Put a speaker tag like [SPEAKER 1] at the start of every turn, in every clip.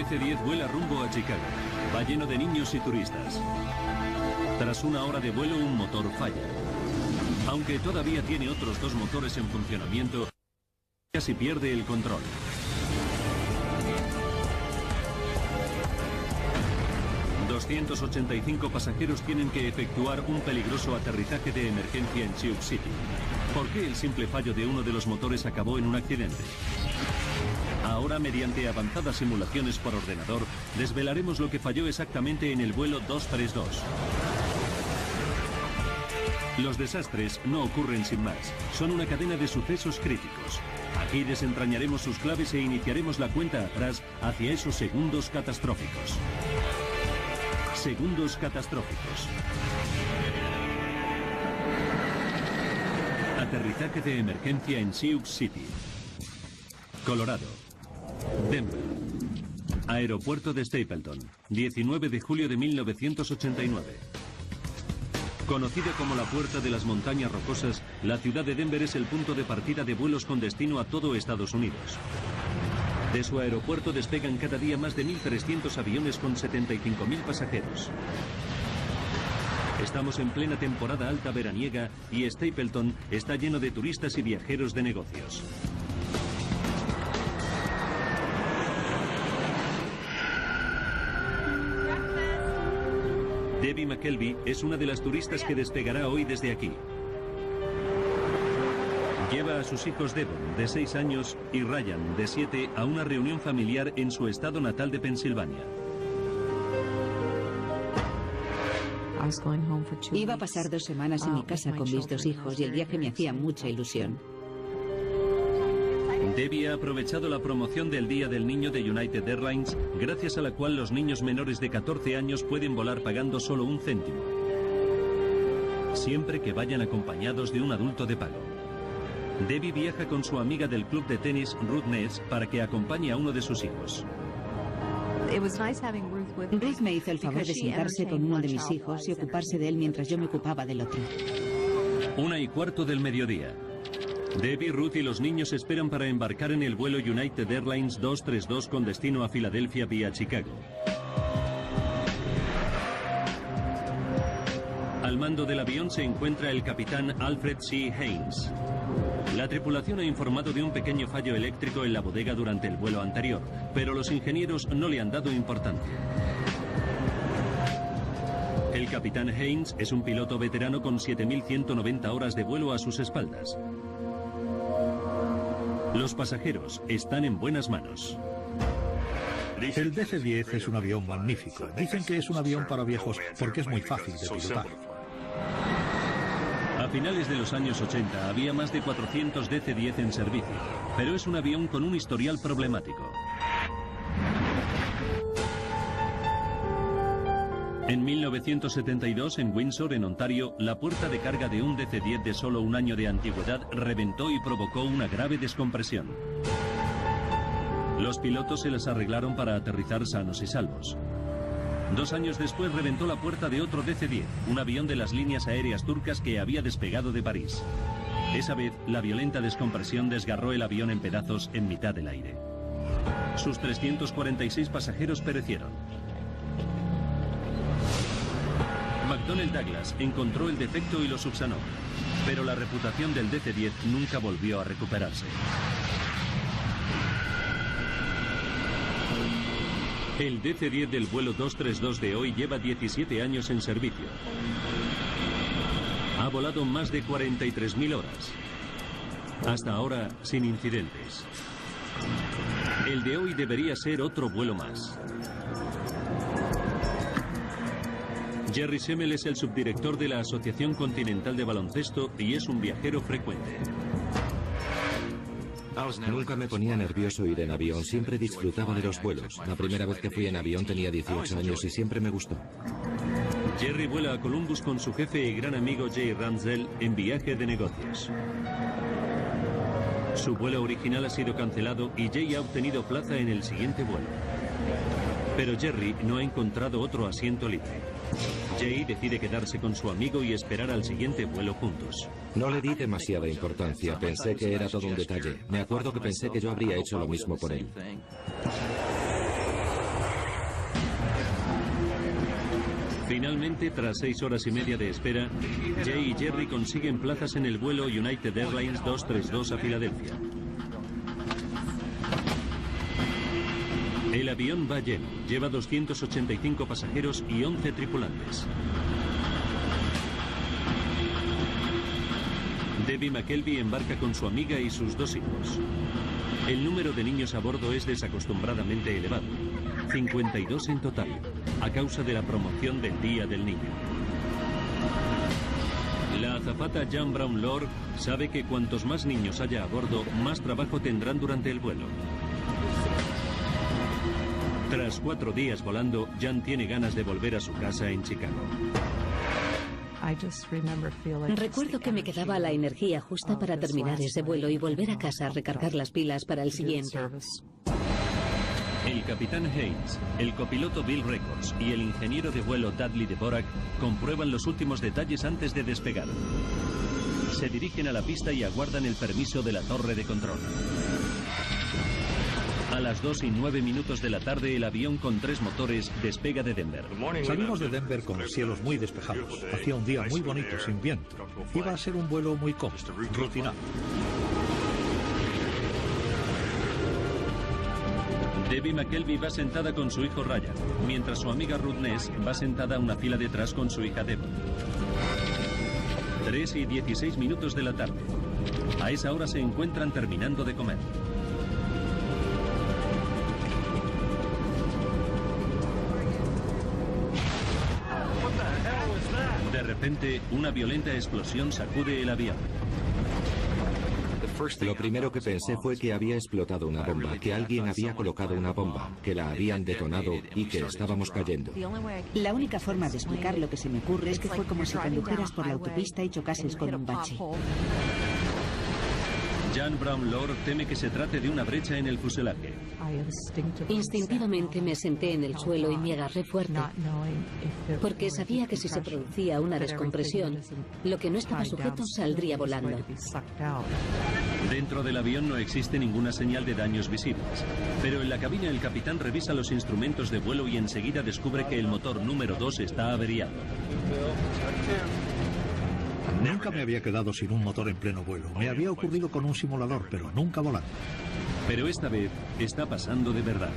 [SPEAKER 1] DC-10 vuela rumbo a Chicago. Va lleno de niños y turistas. Tras una hora de vuelo, un motor falla. Aunque todavía tiene otros dos motores en funcionamiento, casi pierde el control. ...285 pasajeros tienen que efectuar un peligroso aterrizaje de emergencia en Sioux City. ¿Por qué el simple fallo de uno de los motores acabó en un accidente? Ahora, mediante avanzadas simulaciones por ordenador, desvelaremos lo que falló exactamente en el vuelo 232. Los desastres no ocurren sin más. Son una cadena de sucesos críticos. Aquí desentrañaremos sus claves e iniciaremos la cuenta atrás hacia esos segundos catastróficos. Segundos catastróficos. Aterrizaje de emergencia en Sioux City, Colorado. Denver. Aeropuerto de Stapleton, 19 de julio de 1989. Conocida como la Puerta de las Montañas Rocosas, la ciudad de Denver es el punto de partida de vuelos con destino a todo Estados Unidos. De su aeropuerto despegan cada día más de 1.300 aviones con 75.000 pasajeros. Estamos en plena temporada alta veraniega y Stapleton está lleno de turistas y viajeros de negocios. Debbie McKelvey es una de las turistas que despegará hoy desde aquí. Lleva a sus hijos Devon, de 6 años, y Ryan, de 7, a una reunión familiar en su estado natal de Pensilvania.
[SPEAKER 2] Iba a pasar 2 semanas en mi casa con mis 2 hijos y el viaje me hacía mucha ilusión.
[SPEAKER 1] Debbie ha aprovechado la promoción del Día del Niño de United Airlines, gracias a la cual los niños menores de 14 años pueden volar pagando solo 1 céntimo, siempre que vayan acompañados de un adulto de pago. Debbie viaja con su amiga del club de tenis, Ruth Ness, para que acompañe a uno de sus hijos.
[SPEAKER 2] Ruth me hizo el favor de sentarse con uno de mis hijos y ocuparse de él mientras yo me ocupaba del otro.
[SPEAKER 1] 1:15 del mediodía. Debbie, Ruth y los niños esperan para embarcar en el vuelo United Airlines 232 con destino a Filadelfia vía Chicago. Al mando del avión se encuentra el capitán Alfred C. Haynes. La tripulación ha informado de un pequeño fallo eléctrico en la bodega durante el vuelo anterior, pero los ingenieros no le han dado importancia. El capitán Haynes es un piloto veterano con 7.190 horas de vuelo a sus espaldas. Los pasajeros están en buenas manos.
[SPEAKER 3] El DC-10 es un avión magnífico. Dicen que es un avión para viejos porque es muy fácil de pilotar.
[SPEAKER 1] A finales de los años 80 había más de 400 DC-10 en servicio, pero es un avión con un historial problemático. En 1972, en Windsor, en Ontario, la puerta de carga de un DC-10 de solo 1 año de antigüedad reventó y provocó una grave descompresión. Los pilotos se las arreglaron para aterrizar sanos y salvos. 2 años después reventó la puerta de otro DC-10, un avión de las líneas aéreas turcas que había despegado de París. Esa vez, la violenta descompresión desgarró el avión en pedazos en mitad del aire. Sus 346 pasajeros perecieron. McDonnell Douglas encontró el defecto y lo subsanó, pero la reputación del DC-10 nunca volvió a recuperarse. El DC-10 del vuelo 232 de hoy lleva 17 años en servicio. Ha volado más de 43.000 horas. Hasta ahora, sin incidentes. El de hoy debería ser otro vuelo más. Jerry Semmel es el subdirector de la Asociación Continental de Baloncesto y es un viajero frecuente.
[SPEAKER 4] Nunca me ponía nervioso ir en avión, siempre disfrutaba de los vuelos. La primera vez que fui en avión tenía 18 años y siempre me gustó.
[SPEAKER 1] Jerry vuela a Columbus con su jefe y gran amigo Jay Ransdell en viaje de negocios. Su vuelo original ha sido cancelado y Jay ha obtenido plaza en el siguiente vuelo. Pero Jerry no ha encontrado otro asiento libre. Jay decide quedarse con su amigo y esperar al siguiente vuelo juntos.
[SPEAKER 4] No le di demasiada importancia, pensé que era todo un detalle. Me acuerdo que pensé que yo habría hecho lo mismo por él.
[SPEAKER 1] Finalmente, tras 6 horas y media de espera, Jay y Jerry consiguen plazas en el vuelo United Airlines 232 a Filadelfia. El avión va lleno, lleva 285 pasajeros y 11 tripulantes. Debbie McKelvey embarca con su amiga y sus 2 hijos. El número de niños a bordo es desacostumbradamente elevado, 52 en total, a causa de la promoción del Día del Niño. La azafata Jan Brown Lord sabe que cuantos más niños haya a bordo, más trabajo tendrán durante el vuelo. Tras 4 días volando, Jan tiene ganas de volver a su casa en Chicago.
[SPEAKER 5] Recuerdo que me quedaba la energía justa para terminar ese vuelo y volver a casa a recargar las pilas para el siguiente.
[SPEAKER 1] El capitán Haynes, el copiloto Bill Records y el ingeniero de vuelo Dudley Dvorak comprueban los últimos detalles antes de despegar. Se dirigen a la pista y aguardan el permiso de la torre de control. A las 2:09 de la tarde, el avión con 3 motores despega de Denver.
[SPEAKER 3] Salimos de Denver con los cielos muy despejados. Hacía un día muy bonito, sin viento. Iba a ser un vuelo muy cómodo, rutinario.
[SPEAKER 1] Debbie McKelvey va sentada con su hijo Ryan, mientras su amiga Ruth Ness va sentada a una fila detrás con su hija Devon. 3:16 de la tarde. A esa hora se encuentran terminando de comer. De repente, una violenta explosión sacude el avión.
[SPEAKER 4] Lo primero que pensé fue que había explotado una bomba, que alguien había colocado una bomba, que la habían detonado y que estábamos cayendo.
[SPEAKER 2] La única forma de explicar lo que se me ocurre es que fue como si condujeras por la autopista y chocases con un bache.
[SPEAKER 1] Jan Brown Lord teme que se trate de una brecha en el fuselaje.
[SPEAKER 5] Instintivamente me senté en el suelo y me agarré fuerte, porque sabía que si se producía una descompresión, lo que no estaba sujeto saldría volando.
[SPEAKER 1] Dentro del avión no existe ninguna señal de daños visibles, pero en la cabina el capitán revisa los instrumentos de vuelo y enseguida descubre que el motor número 2 está averiado.
[SPEAKER 3] Nunca me había quedado sin un motor en pleno vuelo. Me había ocurrido con un simulador, pero nunca volando.
[SPEAKER 1] Pero esta vez está pasando de verdad.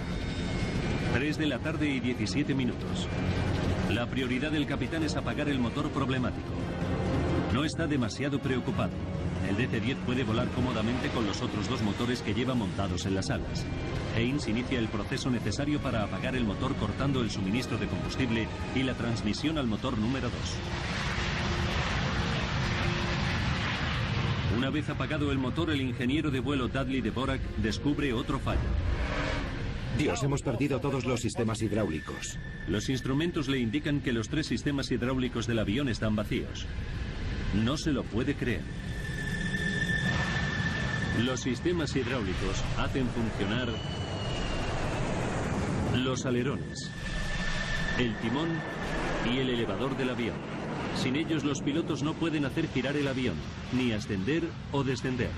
[SPEAKER 1] 3 de la tarde y 17 minutos. La prioridad del capitán es apagar el motor problemático. No está demasiado preocupado. El DC-10 puede volar cómodamente con los otros 2 motores que lleva montados en las alas. Haynes inicia el proceso necesario para apagar el motor cortando el suministro de combustible y la transmisión al motor número 2. Una vez apagado el motor, el ingeniero de vuelo Dudley Dvorak descubre otro fallo.
[SPEAKER 4] Dios, hemos perdido todos los sistemas hidráulicos.
[SPEAKER 1] Los instrumentos le indican que los 3 sistemas hidráulicos del avión están vacíos. No se lo puede creer. Los sistemas hidráulicos hacen funcionar los alerones, el timón y el elevador del avión. Sin ellos, los pilotos no pueden hacer girar el avión, ni ascender o descender.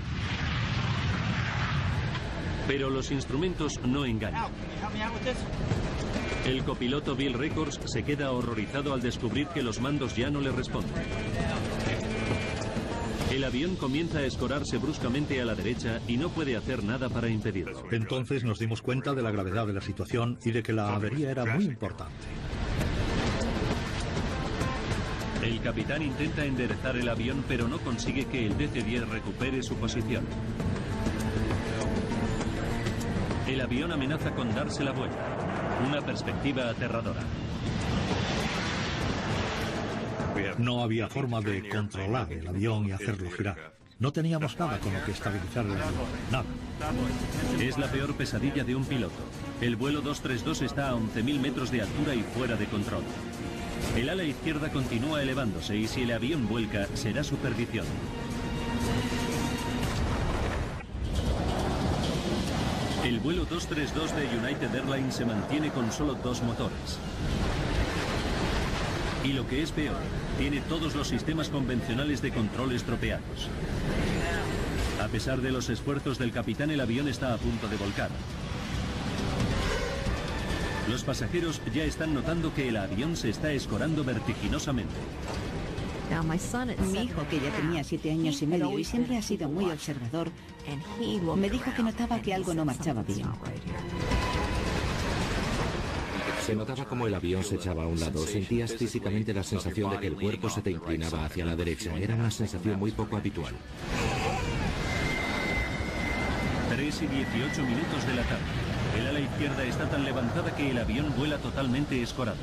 [SPEAKER 1] Pero los instrumentos no engañan. El copiloto Bill Records se queda horrorizado al descubrir que los mandos ya no le responden. El avión comienza a escorarse bruscamente a la derecha y no puede hacer nada para impedirlo.
[SPEAKER 3] Entonces nos dimos cuenta de la gravedad de la situación y de que la avería era muy importante.
[SPEAKER 1] El capitán intenta enderezar el avión, pero no consigue que el DC-10 recupere su posición. El avión amenaza con darse la vuelta. Una perspectiva aterradora.
[SPEAKER 3] No había forma de controlar el avión y hacerlo girar. No teníamos nada con lo que estabilizar el avión. Nada.
[SPEAKER 1] Es la peor pesadilla de un piloto. El vuelo 232 está a 11.000 metros de altura y fuera de control. El ala izquierda continúa elevándose y si el avión vuelca, será su perdición. El vuelo 232 de United Airlines se mantiene con solo 2 motores. Y lo que es peor, tiene todos los sistemas convencionales de control estropeados. A pesar de los esfuerzos del capitán, el avión está a punto de volcar. Los pasajeros ya están notando que el avión se está escorando vertiginosamente.
[SPEAKER 2] Mi hijo, que ya tenía 7 años y medio y siempre ha sido muy observador, me dijo que notaba que algo no marchaba bien.
[SPEAKER 4] Se notaba como el avión se echaba a un lado. Sentías físicamente la sensación de que el cuerpo se te inclinaba hacia la derecha. Era una sensación muy poco habitual.
[SPEAKER 1] 3:18 minutos de la tarde. El ala izquierda está tan levantada que el avión vuela totalmente escorado.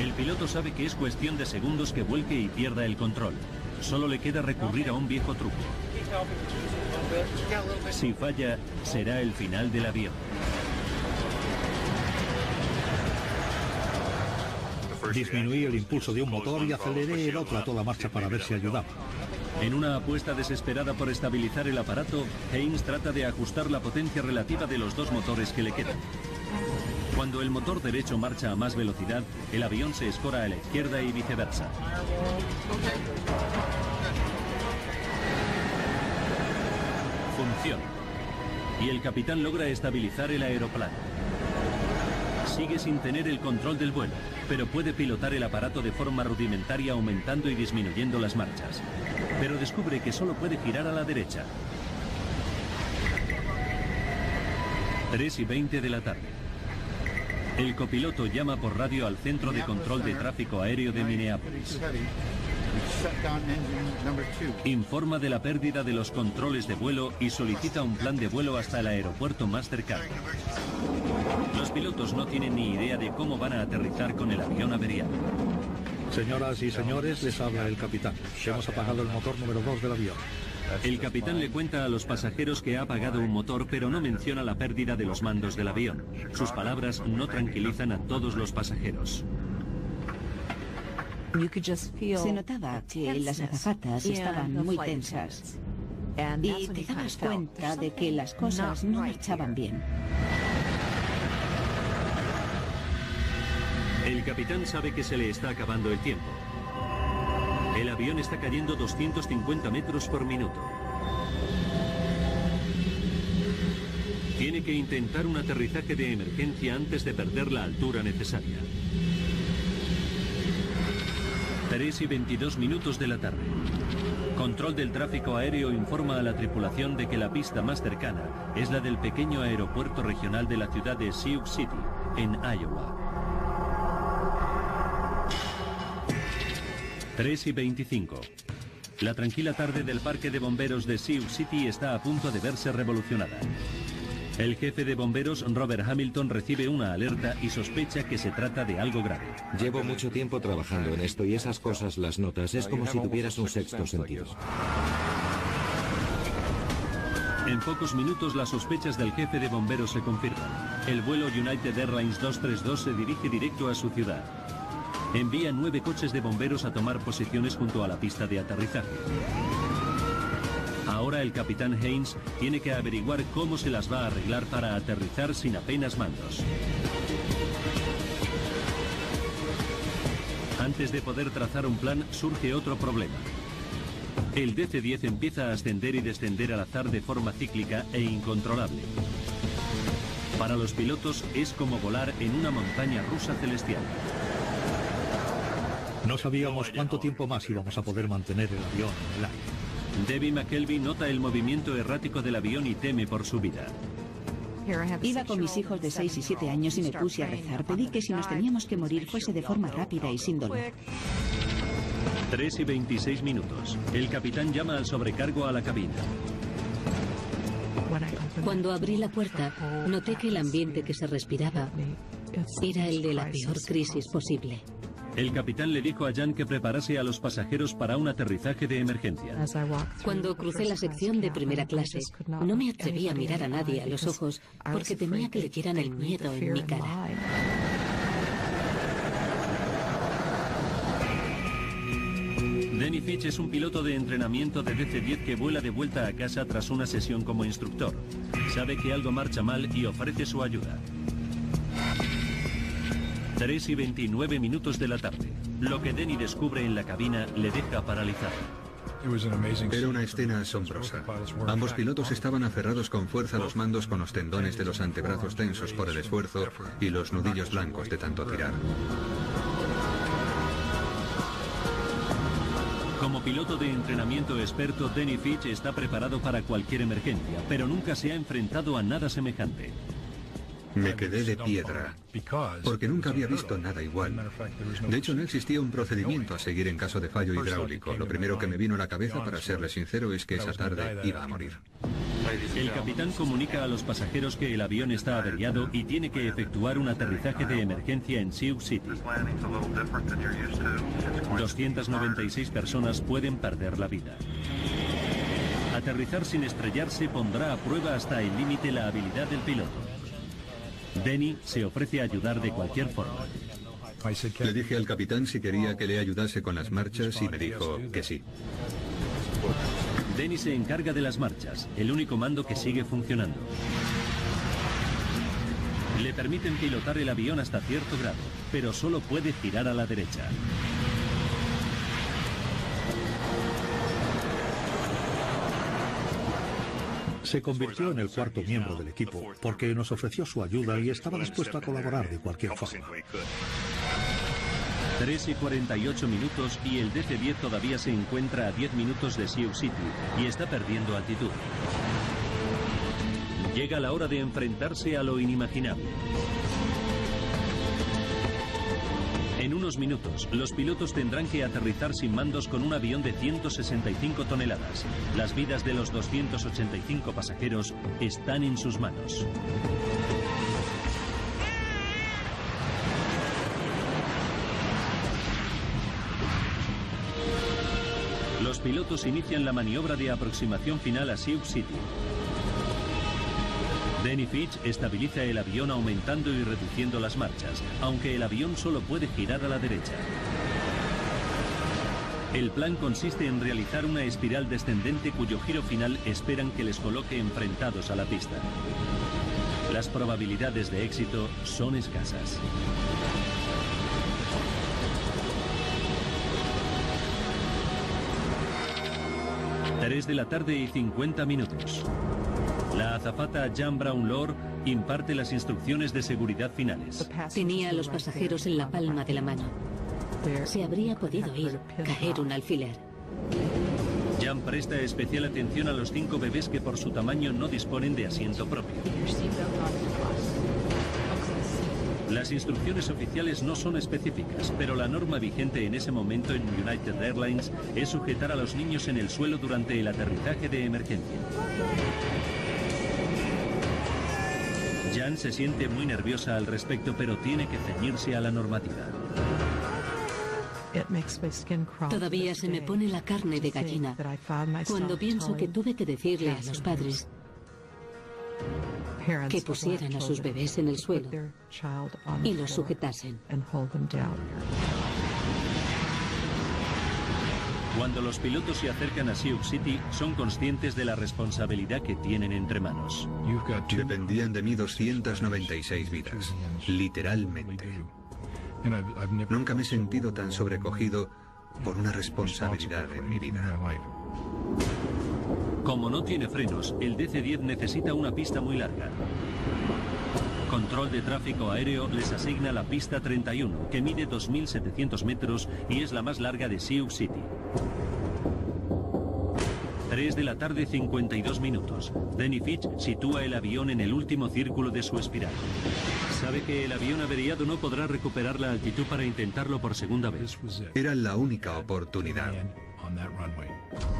[SPEAKER 1] El piloto sabe que es cuestión de segundos que vuelque y pierda el control. Solo le queda recurrir a un viejo truco. Si falla, será el final del avión.
[SPEAKER 3] Disminuí el impulso de un motor y aceleré el otro a toda marcha para ver si ayudaba.
[SPEAKER 1] En una apuesta desesperada por estabilizar el aparato, Haynes trata de ajustar la potencia relativa de los dos motores que le quedan. Cuando el motor derecho marcha a más velocidad, el avión se escora a la izquierda y viceversa. Funciona. Y el capitán logra estabilizar el aeroplano. Sigue sin tener el control del vuelo, pero puede pilotar el aparato de forma rudimentaria aumentando y disminuyendo las marchas. Pero descubre que solo puede girar a la derecha. 3:20 de la tarde. El copiloto llama por radio al Centro de Control de Tráfico Aéreo de Minneapolis. Informa de la pérdida de los controles de vuelo y solicita un plan de vuelo hasta el aeropuerto más cercano. Los pilotos no tienen ni idea de cómo van a aterrizar con el avión averiado.
[SPEAKER 3] Señoras y señores, les habla el capitán. Hemos apagado el motor número 2 del avión.
[SPEAKER 1] El capitán le cuenta a los pasajeros que ha apagado un motor, pero no menciona la pérdida de los mandos del avión. Sus palabras no tranquilizan a todos los pasajeros.
[SPEAKER 2] Se notaba que las azafatas estaban muy tensas y te dabas cuenta de que las cosas no marchaban bien.
[SPEAKER 1] El capitán sabe que se le está acabando el tiempo. El avión está cayendo 250 metros por minuto. Tiene que intentar un aterrizaje de emergencia antes de perder la altura necesaria. 3:22 minutos de la tarde. Control del tráfico aéreo informa a la tripulación de que la pista más cercana es la del pequeño aeropuerto regional de la ciudad de Sioux City, en Iowa. 3:25. La tranquila tarde del parque de bomberos de Sioux City está a punto de verse revolucionada. El jefe de bomberos, Robert Hamilton, recibe una alerta y sospecha que se trata de algo grave.
[SPEAKER 4] Llevo mucho tiempo trabajando en esto y esas cosas las notas. Es como si tuvieras un sexto sentido.
[SPEAKER 1] En pocos minutos las sospechas del jefe de bomberos se confirman. El vuelo United Airlines 232 se dirige directo a su ciudad. Envía 9 coches de bomberos a tomar posiciones junto a la pista de aterrizaje. Ahora el capitán Haynes tiene que averiguar cómo se las va a arreglar para aterrizar sin apenas mandos. Antes de poder trazar un plan, surge otro problema. El DC-10 empieza a ascender y descender al azar de forma cíclica e incontrolable. Para los pilotos es como volar en una montaña rusa celestial.
[SPEAKER 3] No sabíamos cuánto tiempo más íbamos a poder mantener el avión en el aire.
[SPEAKER 1] Debbie McKelvey nota el movimiento errático del avión y teme por su vida.
[SPEAKER 2] Iba con mis hijos de 6 y 7 años y me puse a rezar. Pedí que si nos teníamos que morir fuese de forma rápida y sin dolor.
[SPEAKER 1] 3:26 minutos. El capitán llama al sobrecargo a la cabina.
[SPEAKER 5] Cuando abrí la puerta, noté que el ambiente que se respiraba era el de la peor crisis posible.
[SPEAKER 1] El capitán le dijo a Jan que preparase a los pasajeros para un aterrizaje de emergencia.
[SPEAKER 5] Cuando crucé la sección de primera clase, no me atreví a mirar a nadie a los ojos porque temía que leyeran el miedo en mi cara.
[SPEAKER 1] Denny Fitch es un piloto de entrenamiento de DC-10 que vuela de vuelta a casa tras una sesión como instructor. Sabe que algo marcha mal y ofrece su ayuda. 3:29 minutos de la tarde. Lo que Denny descubre en la cabina le deja paralizado.
[SPEAKER 6] Era una escena asombrosa. Ambos pilotos estaban aferrados con fuerza a los mandos con los tendones de los antebrazos tensos por el esfuerzo y los nudillos blancos de tanto tirar.
[SPEAKER 1] Como piloto de entrenamiento experto, Denny Fitch está preparado para cualquier emergencia, pero nunca se ha enfrentado a nada semejante.
[SPEAKER 6] Me quedé de piedra, porque nunca había visto nada igual. De hecho, no existía un procedimiento a seguir en caso de fallo hidráulico. Lo primero que me vino a la cabeza, para serle sincero, es que esa tarde iba a morir.
[SPEAKER 1] El capitán comunica a los pasajeros que el avión está averiado y tiene que efectuar un aterrizaje de emergencia en Sioux City. 296 personas pueden perder la vida. Aterrizar sin estrellarse pondrá a prueba hasta el límite la habilidad del piloto. Denny se ofrece a ayudar de cualquier forma.
[SPEAKER 6] Le dije al capitán si quería que le ayudase con las marchas y me dijo que sí.
[SPEAKER 1] Denny se encarga de las marchas, el único mando que sigue funcionando. Le permiten pilotar el avión hasta cierto grado, pero solo puede girar a la derecha.
[SPEAKER 3] Se convirtió en el cuarto miembro del equipo porque nos ofreció su ayuda y estaba dispuesto a colaborar de cualquier forma.
[SPEAKER 1] 3:48 minutos y el DC-10 todavía se encuentra a 10 minutos de Sioux City y está perdiendo altitud. Llega la hora de enfrentarse a lo inimaginable. En unos minutos, los pilotos tendrán que aterrizar sin mandos con un avión de 165 toneladas. Las vidas de los 285 pasajeros están en sus manos. Los pilotos inician la maniobra de aproximación final a Sioux City. Denny Fitch estabiliza el avión aumentando y reduciendo las marchas, aunque el avión solo puede girar a la derecha. El plan consiste en realizar una espiral descendente cuyo giro final esperan que les coloque enfrentados a la pista. Las probabilidades de éxito son escasas. Tres de la tarde y 50 minutos. La azafata Jan Brown Lord imparte las instrucciones de seguridad finales.
[SPEAKER 5] Tenía a los pasajeros en la palma de la mano. Se habría podido caer un alfiler.
[SPEAKER 1] Jan presta especial atención a los 5 bebés que por su tamaño no disponen de asiento propio. Las instrucciones oficiales no son específicas, pero la norma vigente en ese momento en United Airlines es sujetar a los niños en el suelo durante el aterrizaje de emergencia. Jan se siente muy nerviosa al respecto, pero tiene que ceñirse a la normativa.
[SPEAKER 5] Todavía se me pone la carne de gallina cuando pienso que tuve que decirle a los padres que pusieran a sus bebés en el suelo y los sujetasen.
[SPEAKER 1] Cuando los pilotos se acercan a Sioux City, son conscientes de la responsabilidad que tienen entre manos.
[SPEAKER 6] Dependían de mí 296 vidas, literalmente. Nunca me he sentido tan sobrecogido por una responsabilidad en mi vida.
[SPEAKER 1] Como no tiene frenos, el DC-10 necesita una pista muy larga. Control de tráfico aéreo les asigna la pista 31, que mide 2.700 metros y es la más larga de Sioux City. 3 de la tarde, 52 minutos. Denny Fitch sitúa el avión en el último círculo de su espiral. Sabe que el avión averiado no podrá recuperar la altitud para intentarlo por segunda vez.
[SPEAKER 6] Era la única oportunidad.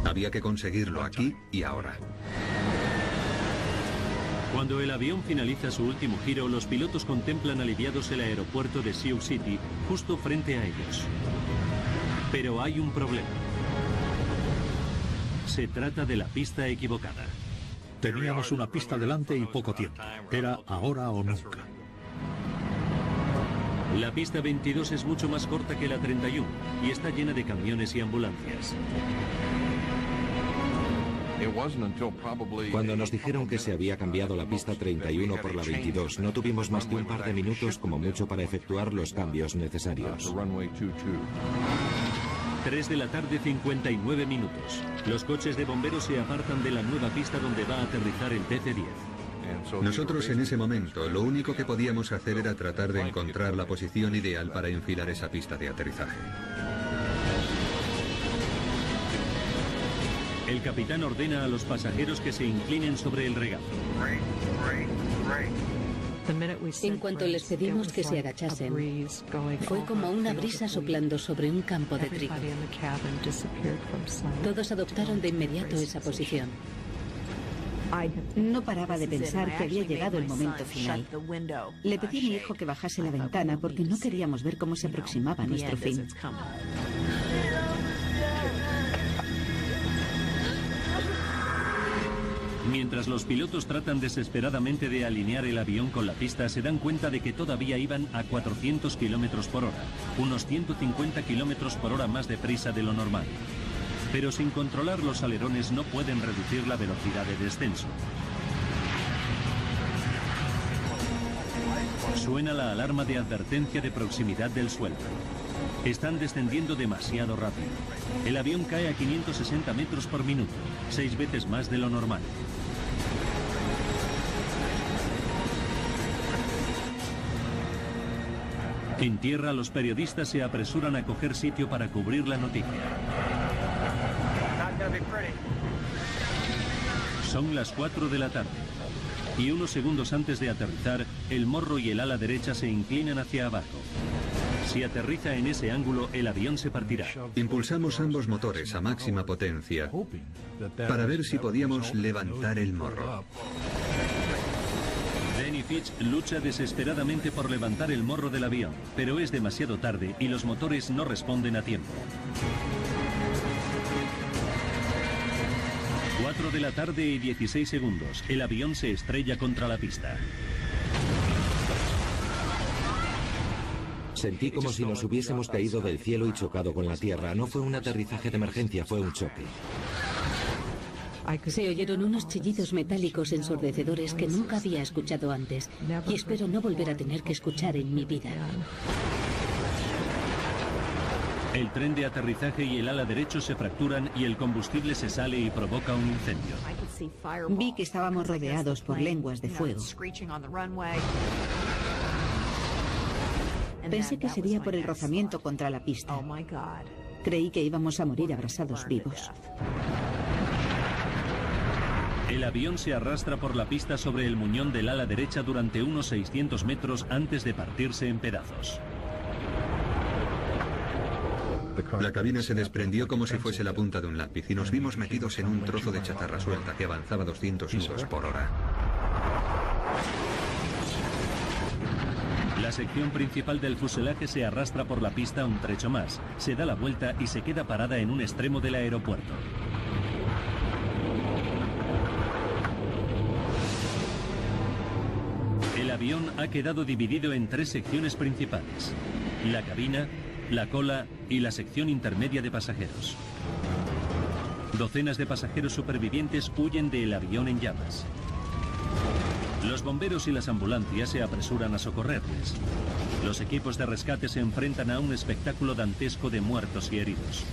[SPEAKER 6] Había que conseguirlo aquí y ahora.
[SPEAKER 1] Cuando el avión finaliza su último giro, los pilotos contemplan aliviados el aeropuerto de Sioux City, justo frente a ellos. Pero hay un problema. Se trata de la pista equivocada.
[SPEAKER 3] Teníamos una pista delante y poco tiempo. Era ahora o nunca.
[SPEAKER 1] La pista 22 es mucho más corta que la 31 y está llena de camiones y ambulancias.
[SPEAKER 4] Cuando nos dijeron que se había cambiado la pista 31 por la 22, no tuvimos más que un par de minutos como mucho para efectuar los cambios necesarios.
[SPEAKER 1] 3 de la tarde, 59 minutos. Los coches de bomberos se apartan de la nueva pista donde va a aterrizar el DC-10.
[SPEAKER 6] Nosotros en ese momento lo único que podíamos hacer era tratar de encontrar la posición ideal para enfilar esa pista de aterrizaje.
[SPEAKER 1] El capitán ordena a los pasajeros que se inclinen sobre el regazo.
[SPEAKER 5] En cuanto les pedimos que se agachasen, fue como una brisa soplando sobre un campo de trigo. Todos adoptaron de inmediato esa posición.
[SPEAKER 2] No paraba de pensar que había llegado el momento final. Le pedí a mi hijo que bajase la ventana porque no queríamos ver cómo se aproximaba nuestro fin.
[SPEAKER 1] Mientras los pilotos tratan desesperadamente de alinear el avión con la pista, se dan cuenta de que todavía iban a 400 kilómetros por hora, unos 150 kilómetros por hora más deprisa de lo normal. Pero sin controlar los alerones no pueden reducir la velocidad de descenso. Suena la alarma de advertencia de proximidad del suelo. Están descendiendo demasiado rápido. El avión cae a 560 metros por minuto, 6 veces más de lo normal. En tierra, los periodistas se apresuran a coger sitio para cubrir la noticia. Son las 4 de la tarde. Y unos segundos antes de aterrizar, el morro y el ala derecha se inclinan hacia abajo. Si aterriza en ese ángulo, el avión se partirá.
[SPEAKER 6] Impulsamos ambos motores a máxima potencia para ver si podíamos levantar el morro.
[SPEAKER 1] Danny Fitch lucha desesperadamente por levantar el morro del avión, pero es demasiado tarde y los motores no responden a tiempo. 4 de la tarde y 16 segundos. El avión se estrella contra la pista.
[SPEAKER 4] Sentí como si nos hubiésemos caído del cielo y chocado con la tierra. No fue un aterrizaje de emergencia, fue un choque.
[SPEAKER 5] Se oyeron unos chillidos metálicos ensordecedores que nunca había escuchado antes y espero no volver a tener que escuchar en mi vida.
[SPEAKER 1] El tren de aterrizaje y el ala derecho se fracturan y el combustible se sale y provoca un incendio.
[SPEAKER 2] Vi que estábamos rodeados por lenguas de fuego. Pensé que sería por el rozamiento contra la pista. Creí que íbamos a morir abrasados vivos.
[SPEAKER 1] El avión se arrastra por la pista sobre el muñón del ala derecha durante unos 600 metros antes de partirse en pedazos.
[SPEAKER 6] La cabina se desprendió como si fuese la punta de un lápiz y nos vimos metidos en un trozo de chatarra suelta que avanzaba a 200 nudos por hora.
[SPEAKER 1] La sección principal del fuselaje se arrastra por la pista un trecho más, se da la vuelta y se queda parada en un extremo del aeropuerto. El avión ha quedado dividido en 3 secciones principales: la cabina, la cola y la sección intermedia de pasajeros. Docenas de pasajeros supervivientes huyen del avión en llamas. Los bomberos y las ambulancias se apresuran a socorrerles. Los equipos de rescate se enfrentan a un espectáculo dantesco de muertos y heridos.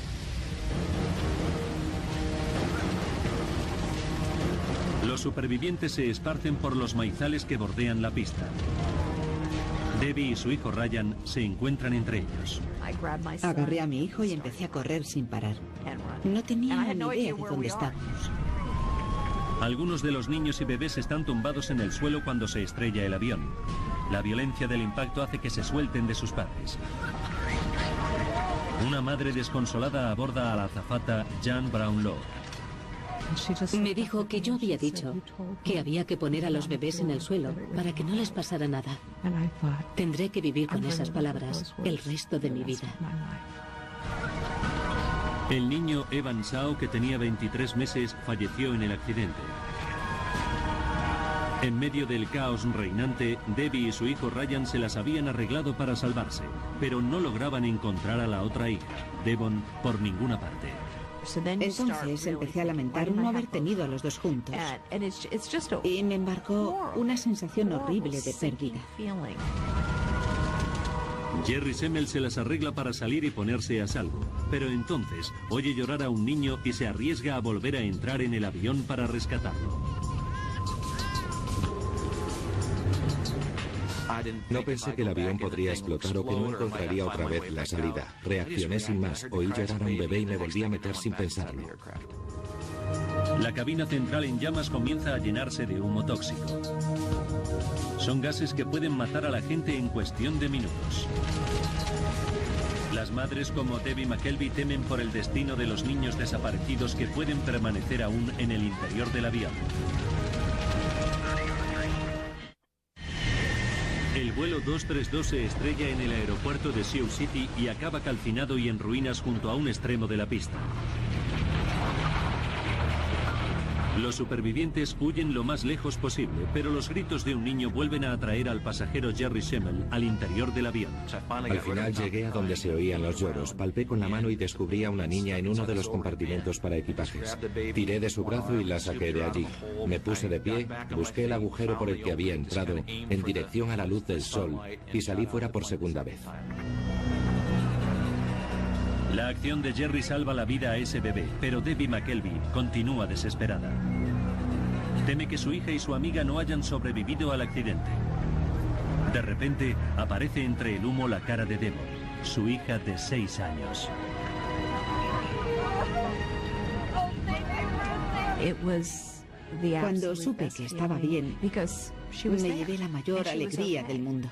[SPEAKER 1] Los supervivientes se esparcen por los maizales que bordean la pista. Debbie y su hijo Ryan se encuentran entre ellos.
[SPEAKER 2] Agarré a mi hijo y empecé a correr sin parar. No tenía ni idea de dónde estábamos.
[SPEAKER 1] Algunos de los niños y bebés están tumbados en el suelo cuando se estrella el avión. La violencia del impacto hace que se suelten de sus padres. Una madre desconsolada aborda a la azafata Jan Brownlow.
[SPEAKER 5] Me dijo que yo había dicho que había que poner a los bebés en el suelo para que no les pasara nada. Tendré que vivir con esas palabras el resto de mi vida.
[SPEAKER 1] El niño Evan Shao, que tenía 23 meses, falleció en el accidente. En medio del caos reinante, Debbie y su hijo Ryan se las habían arreglado para salvarse, pero no lograban encontrar a la otra hija, Devon, por ninguna parte.
[SPEAKER 2] Entonces empecé a lamentar no haber tenido a los dos juntos. Y me embarcó una sensación horrible de pérdida.
[SPEAKER 1] Jerry Semmel se las arregla para salir y ponerse a salvo, pero entonces oye llorar a un niño y se arriesga a volver a entrar en el avión para rescatarlo.
[SPEAKER 4] No pensé que el avión podría explotar o que no encontraría otra vez la salida. Reaccioné sin más, oí llorar a un bebé y me volví a meter sin pensarlo.
[SPEAKER 1] La cabina central en llamas comienza a llenarse de humo tóxico. Son gases que pueden matar a la gente en cuestión de minutos. Las madres como Debbie McKelvey temen por el destino de los niños desaparecidos que pueden permanecer aún en el interior del avión. El vuelo 232 se estrella en el aeropuerto de Sioux City y acaba calcinado y en ruinas junto a un extremo de la pista. Los supervivientes huyen lo más lejos posible, pero los gritos de un niño vuelven a atraer al pasajero Jerry Semmel al interior del avión.
[SPEAKER 4] Al final llegué a donde se oían los lloros, palpé con la mano y descubrí a una niña en uno de los compartimentos para equipajes. Tiré de su brazo y la saqué de allí. Me puse de pie, busqué el agujero por el que había entrado, en dirección a la luz del sol, y salí fuera por segunda vez.
[SPEAKER 1] La acción de Jerry salva la vida a ese bebé, pero Debbie McKelvey continúa desesperada. Teme que su hija y su amiga no hayan sobrevivido al accidente. De repente, aparece entre el humo la cara de Devon, su hija de 6 años.
[SPEAKER 2] Cuando supe que estaba bien, me llevé la mayor alegría del mundo.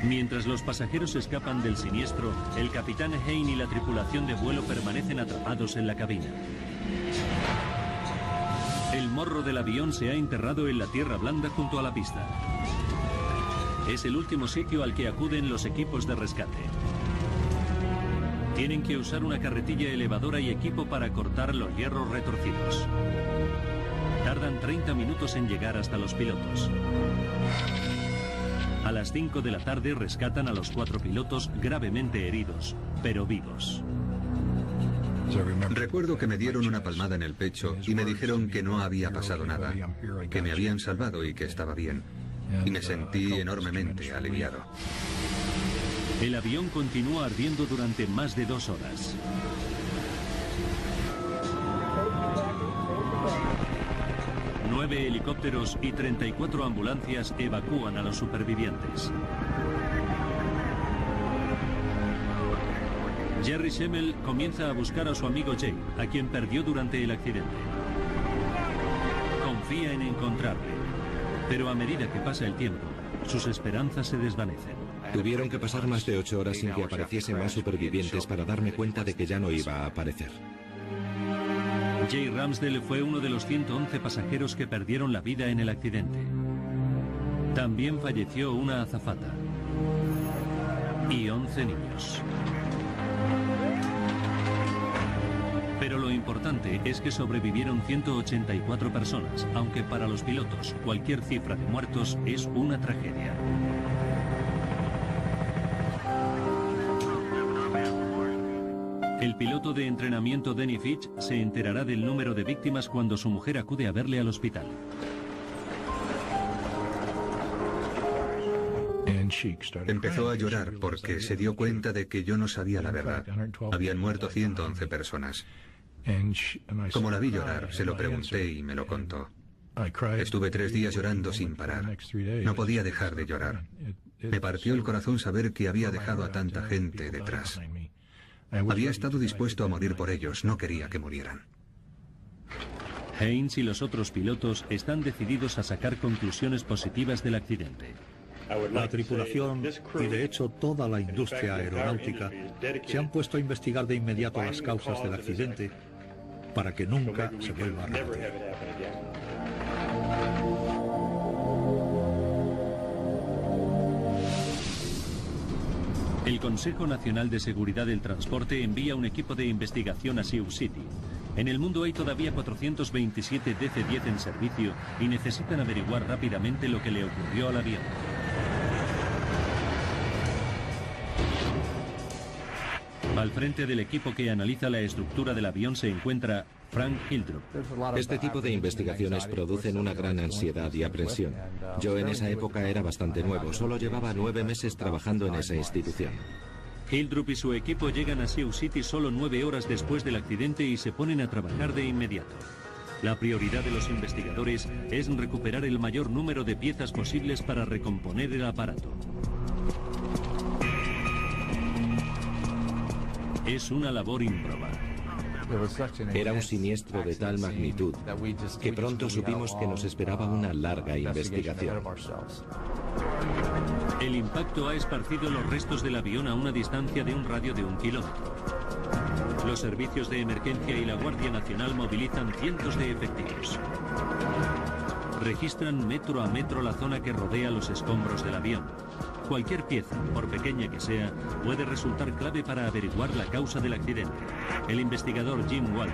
[SPEAKER 1] Mientras los pasajeros escapan del siniestro, el capitán Hein y la tripulación de vuelo permanecen atrapados en la cabina. El morro del avión se ha enterrado en la tierra blanda junto a la pista. Es el último sitio al que acuden los equipos de rescate. Tienen que usar una carretilla elevadora y equipo para cortar los hierros retorcidos. Tardan 30 minutos en llegar hasta los pilotos. A las 5 de la tarde rescatan a los 4 pilotos gravemente heridos, pero vivos.
[SPEAKER 6] Recuerdo que me dieron una palmada en el pecho y me dijeron que no había pasado nada, que me habían salvado y que estaba bien. Y me sentí enormemente aliviado.
[SPEAKER 1] El avión continúa ardiendo durante más de 2 horas. Nueve helicópteros y 34 ambulancias evacúan a los supervivientes. Jerry Semmel comienza a buscar a su amigo Jay, a quien perdió durante el accidente. Confía en encontrarle, pero a medida que pasa el tiempo, sus esperanzas se desvanecen.
[SPEAKER 4] Tuvieron que pasar más de 8 horas sin que apareciesen más supervivientes para darme cuenta de que ya no iba a aparecer.
[SPEAKER 1] Jay Ramsdell fue uno de los 111 pasajeros que perdieron la vida en el accidente. También falleció una azafata y 11 niños. Pero lo importante es que sobrevivieron 184 personas, aunque para los pilotos cualquier cifra de muertos es una tragedia. El piloto de entrenamiento Denny Fitch se enterará del número de víctimas cuando su mujer acude a verle al hospital.
[SPEAKER 6] Empezó a llorar porque se dio cuenta de que yo no sabía la verdad. Habían muerto 111 personas. Como la vi llorar, se lo pregunté y me lo contó. Estuve 3 días llorando sin parar. No podía dejar de llorar. Me partió el corazón saber que había dejado a tanta gente detrás. Había estado dispuesto a morir por ellos, no quería que murieran.
[SPEAKER 1] Haynes y los otros pilotos están decididos a sacar conclusiones positivas del accidente.
[SPEAKER 3] La tripulación y de hecho toda la industria aeronáutica se han puesto a investigar de inmediato las causas del accidente para que nunca se vuelva a repetir.
[SPEAKER 1] El Consejo Nacional de Seguridad del Transporte envía un equipo de investigación a Sioux City. En el mundo hay todavía 427 DC-10 en servicio y necesitan averiguar rápidamente lo que le ocurrió al avión. Al frente del equipo que analiza la estructura del avión se encuentra Frank Hildrup.
[SPEAKER 4] Este tipo de investigaciones producen una gran ansiedad y aprensión. Yo en esa época era bastante nuevo, solo llevaba 9 meses trabajando en esa institución.
[SPEAKER 1] Hildrup y su equipo llegan a Sioux City solo 9 horas después del accidente y se ponen a trabajar de inmediato. La prioridad de los investigadores es recuperar el mayor número de piezas posibles para recomponer el aparato. Es una labor ímproba.
[SPEAKER 4] Era un siniestro de tal magnitud que pronto supimos que nos esperaba una larga investigación.
[SPEAKER 1] El impacto ha esparcido los restos del avión a una distancia de un radio de 1 kilómetro. Los servicios de emergencia y la Guardia Nacional movilizan cientos de efectivos. Registran metro a metro la zona que rodea los escombros del avión. Cualquier pieza, por pequeña que sea, puede resultar clave para averiguar la causa del accidente. El investigador Jim Walby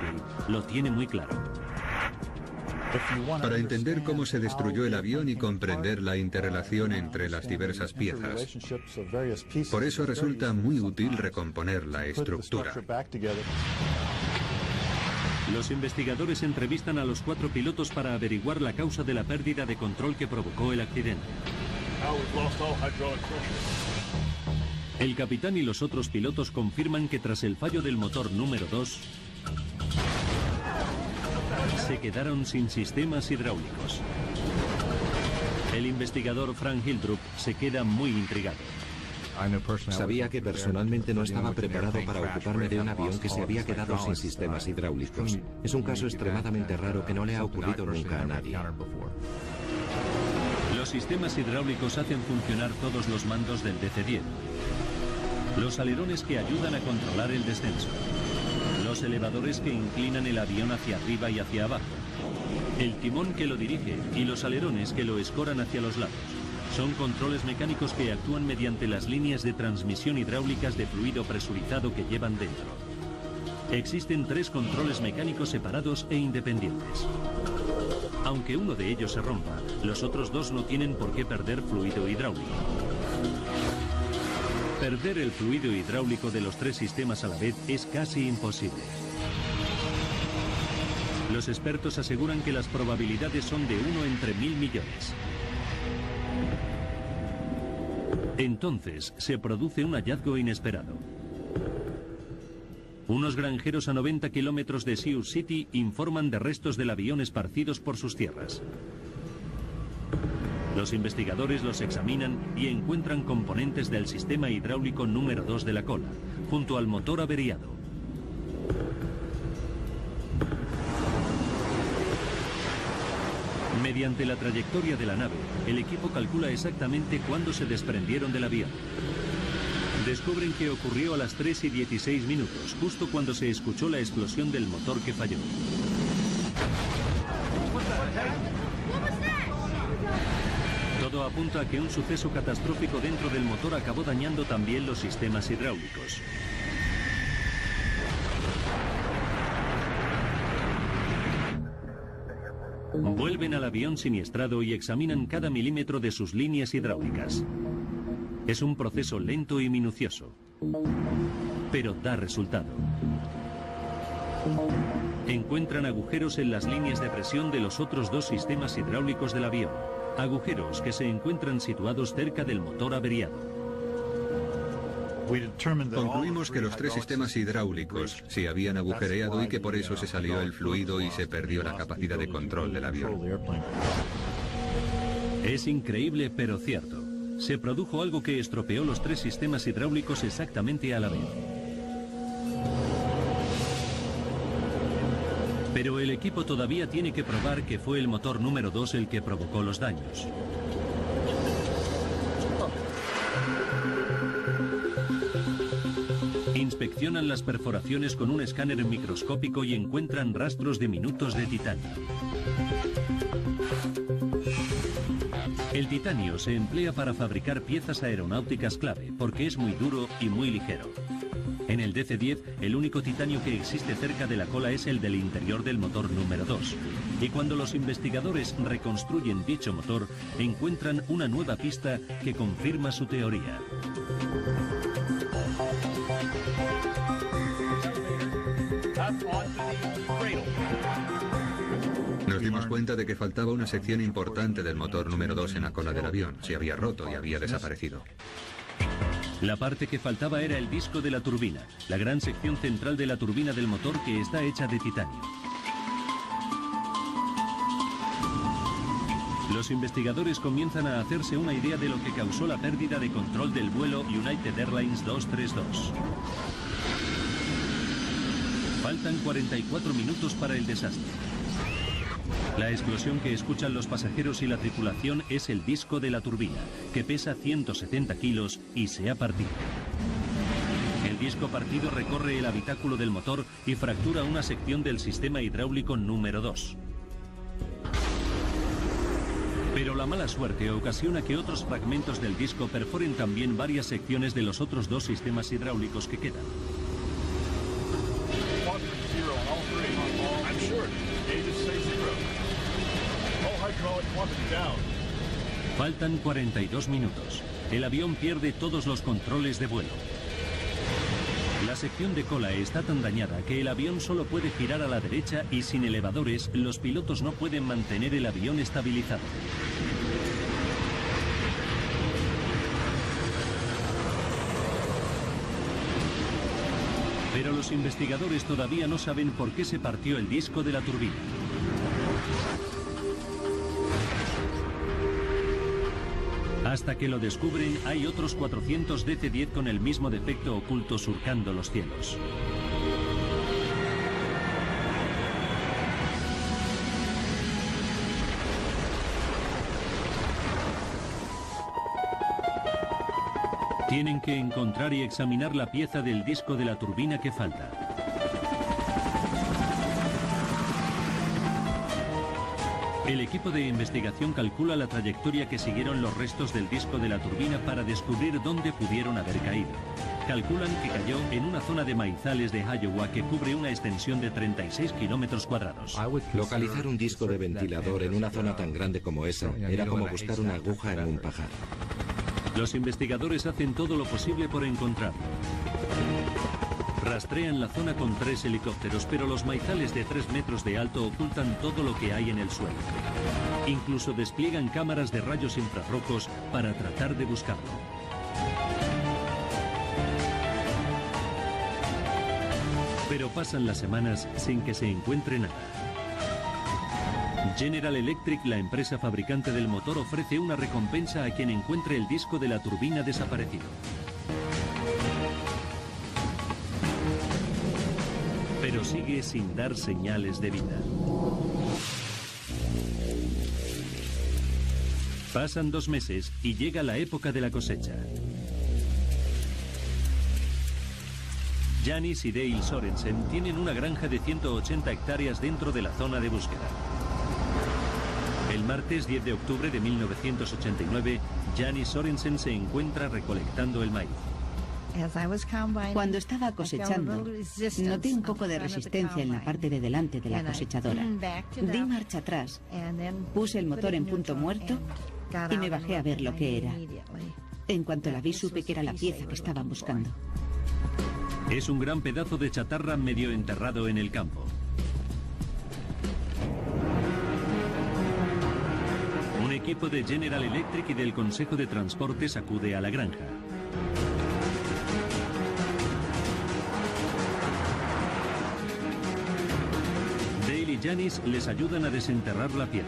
[SPEAKER 1] lo tiene muy claro.
[SPEAKER 6] Para entender cómo se destruyó el avión y comprender la interrelación entre las diversas piezas. Por eso resulta muy útil recomponer la estructura.
[SPEAKER 1] Los investigadores entrevistan a los 4 pilotos para averiguar la causa de la pérdida de control que provocó el accidente. El capitán y los otros pilotos confirman que tras el fallo del motor número 2, se quedaron sin sistemas hidráulicos. El investigador Frank Hildrup se queda muy intrigado.
[SPEAKER 4] Sabía que personalmente no estaba preparado para ocuparme de un avión que se había quedado sin sistemas hidráulicos. Es un caso extremadamente raro que no le ha ocurrido nunca a nadie.
[SPEAKER 1] Los sistemas hidráulicos hacen funcionar todos los mandos del DC-10. Los alerones que ayudan a controlar el descenso. Los elevadores que inclinan el avión hacia arriba y hacia abajo. El timón que lo dirige y los alerones que lo escoran hacia los lados. Son controles mecánicos que actúan mediante las líneas de transmisión hidráulicas de fluido presurizado que llevan dentro. Existen 3 controles mecánicos separados e independientes. Aunque uno de ellos se rompa, los otros 2 no tienen por qué perder fluido hidráulico. Perder el fluido hidráulico de los 3 sistemas a la vez es casi imposible. Los expertos aseguran que las probabilidades son de 1 entre 1000 millones. Entonces se produce un hallazgo inesperado. Unos granjeros a 90 kilómetros de Sioux City informan de restos del avión esparcidos por sus tierras. Los investigadores los examinan y encuentran componentes del sistema hidráulico número 2 de la cola, junto al motor averiado. Mediante la trayectoria de la nave, el equipo calcula exactamente cuándo se desprendieron del avión. Descubren que ocurrió a las 3:16 minutos, justo cuando se escuchó la explosión del motor que falló. Todo apunta a que un suceso catastrófico dentro del motor acabó dañando también los sistemas hidráulicos. Vuelven al avión siniestrado y examinan cada milímetro de sus líneas hidráulicas. Es un proceso lento y minucioso, pero da resultado. Encuentran agujeros en las líneas de presión de los otros 2 sistemas hidráulicos del avión, agujeros que se encuentran situados cerca del motor averiado.
[SPEAKER 6] Concluimos que los 3 sistemas hidráulicos se habían agujereado y que por eso se salió el fluido y se perdió la capacidad de control del avión.
[SPEAKER 1] Es increíble, pero cierto. Se produjo algo que estropeó los 3 sistemas hidráulicos exactamente a la vez. Pero el equipo todavía tiene que probar que fue el motor número 2 el que provocó los daños. Inspeccionan las perforaciones con un escáner microscópico y encuentran rastros diminutos de titanio. El titanio se emplea para fabricar piezas aeronáuticas clave porque es muy duro y muy ligero. En el DC-10, el único titanio que existe cerca de la cola es el del interior del motor número 2. Y cuando los investigadores reconstruyen dicho motor, encuentran una nueva pista que confirma su teoría.
[SPEAKER 6] Nos dimos cuenta de que faltaba una sección importante del motor número 2 en la cola del avión. Se había roto y había desaparecido.
[SPEAKER 1] La parte que faltaba era el disco de la turbina, la gran sección central de la turbina del motor que está hecha de titanio. Los investigadores comienzan a hacerse una idea de lo que causó la pérdida de control del vuelo United Airlines 232. Faltan 44 minutos para el desastre. La explosión que escuchan los pasajeros y la tripulación es el disco de la turbina, que pesa 170 kilos y se ha partido. El disco partido recorre el habitáculo del motor y fractura una sección del sistema hidráulico número 2. Pero la mala suerte ocasiona que otros fragmentos del disco perforen también varias secciones de los otros dos sistemas hidráulicos que quedan. Faltan 42 minutos. El avión pierde todos los controles de vuelo. La sección de cola está tan dañada que el avión solo puede girar a la derecha y sin elevadores los pilotos no pueden mantener el avión estabilizado. Pero los investigadores todavía no saben por qué se partió el disco de la turbina. Hasta que lo descubren, hay otros 400 DC-10 con el mismo defecto oculto surcando los cielos. Tienen que encontrar y examinar la pieza del disco de la turbina que falta. El equipo de investigación calcula la trayectoria que siguieron los restos del disco de la turbina para descubrir dónde pudieron haber caído. Calculan que cayó en una zona de maizales de Iowa que cubre una extensión de 36 kilómetros cuadrados.
[SPEAKER 4] Localizar un disco de ventilador en una zona tan grande como esa era como buscar una aguja en un pajar.
[SPEAKER 1] Los investigadores hacen todo lo posible por encontrarlo. Rastrean la zona con 3 helicópteros, pero los maizales de 3 metros de alto ocultan todo lo que hay en el suelo. Incluso despliegan cámaras de rayos infrarrojos para tratar de buscarlo. Pero pasan las semanas sin que se encuentre nada. General Electric, la empresa fabricante del motor, ofrece una recompensa a quien encuentre el disco de la turbina desaparecido. Pero sigue sin dar señales de vida. Pasan 2 meses y llega la época de la cosecha. Janice y Dale Sorensen tienen una granja de 180 hectáreas dentro de la zona de búsqueda. El martes 10 de octubre de 1989, Janice Sorensen se encuentra recolectando el maíz.
[SPEAKER 2] Cuando estaba cosechando, noté un poco de resistencia en la parte de delante de la cosechadora. Di marcha atrás, puse el motor en punto muerto y me bajé a ver lo que era. En cuanto la vi, supe que era la pieza que estaban buscando.
[SPEAKER 1] Es un gran pedazo de chatarra medio enterrado en el campo. Un equipo de General Electric y del Consejo de Transportes acude a la granja. Dale y Janice les ayudan a desenterrar la pieza.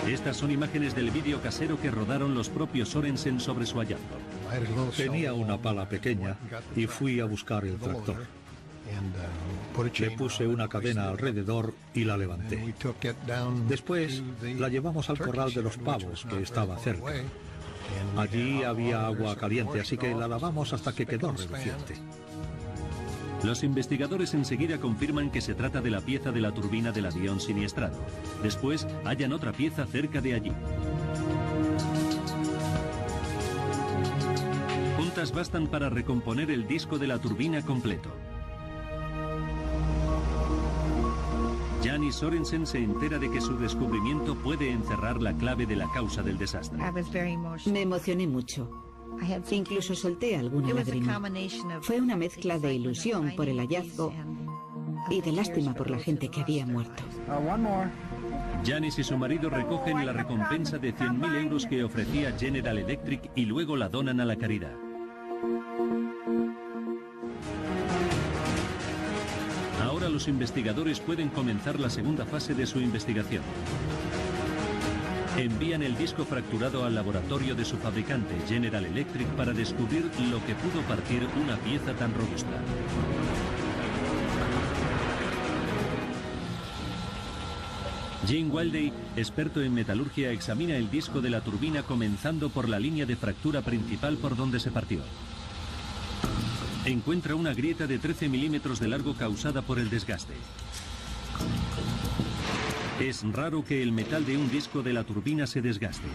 [SPEAKER 1] Estas son imágenes del vídeo casero que rodaron los propios Sorensen sobre su hallazgo.
[SPEAKER 3] Tenía una pala pequeña y fui a buscar el tractor. Le puse una cadena alrededor y la levanté. Después la llevamos al corral de los pavos, que estaba cerca. Allí había agua caliente, así que la lavamos hasta que quedó reluciente.
[SPEAKER 1] Los investigadores enseguida confirman que se trata de la pieza de la turbina del avión siniestrado. Después hallan otra pieza cerca de allí. Juntas bastan para recomponer el disco de la turbina completo. Janice Sorensen se entera de que su descubrimiento puede encerrar la clave de la causa del desastre.
[SPEAKER 2] Me emocioné mucho. Incluso solté alguna lágrima. Fue una mezcla de ilusión por el hallazgo y de lástima por la gente que había muerto.
[SPEAKER 1] Janice y su marido recogen la recompensa de 100.000 euros que ofrecía General Electric y luego la donan a la caridad. Ahora los investigadores pueden comenzar la segunda fase de su investigación. Envían el disco fracturado al laboratorio de su fabricante, General Electric, para descubrir lo que pudo partir una pieza tan robusta. Gene Wildey, experto en metalurgia, examina el disco de la turbina comenzando por la línea de fractura principal por donde se partió. Encuentra una grieta de 13 milímetros de largo causada por el desgaste. Es raro que el metal de un disco de la turbina se desgaste.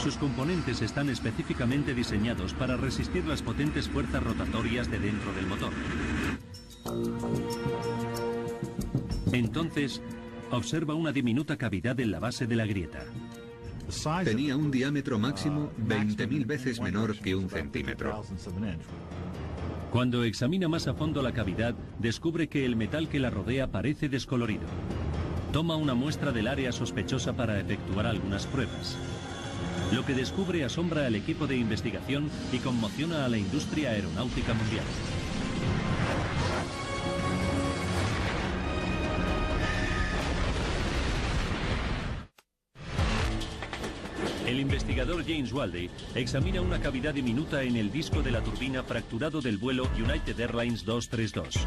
[SPEAKER 1] Sus componentes están específicamente diseñados para resistir las potentes fuerzas rotatorias de dentro del motor. Entonces, observa una diminuta cavidad en la base de la grieta.
[SPEAKER 6] Tenía un diámetro máximo 20.000 veces menor que 1 centímetro.
[SPEAKER 1] Cuando examina más a fondo la cavidad, descubre que el metal que la rodea parece descolorido. Toma una muestra del área sospechosa para efectuar algunas pruebas. Lo que descubre asombra al equipo de investigación y conmociona a la industria aeronáutica mundial. El investigador James Wildey examina una cavidad diminuta en el disco de la turbina fracturado del vuelo United Airlines 232.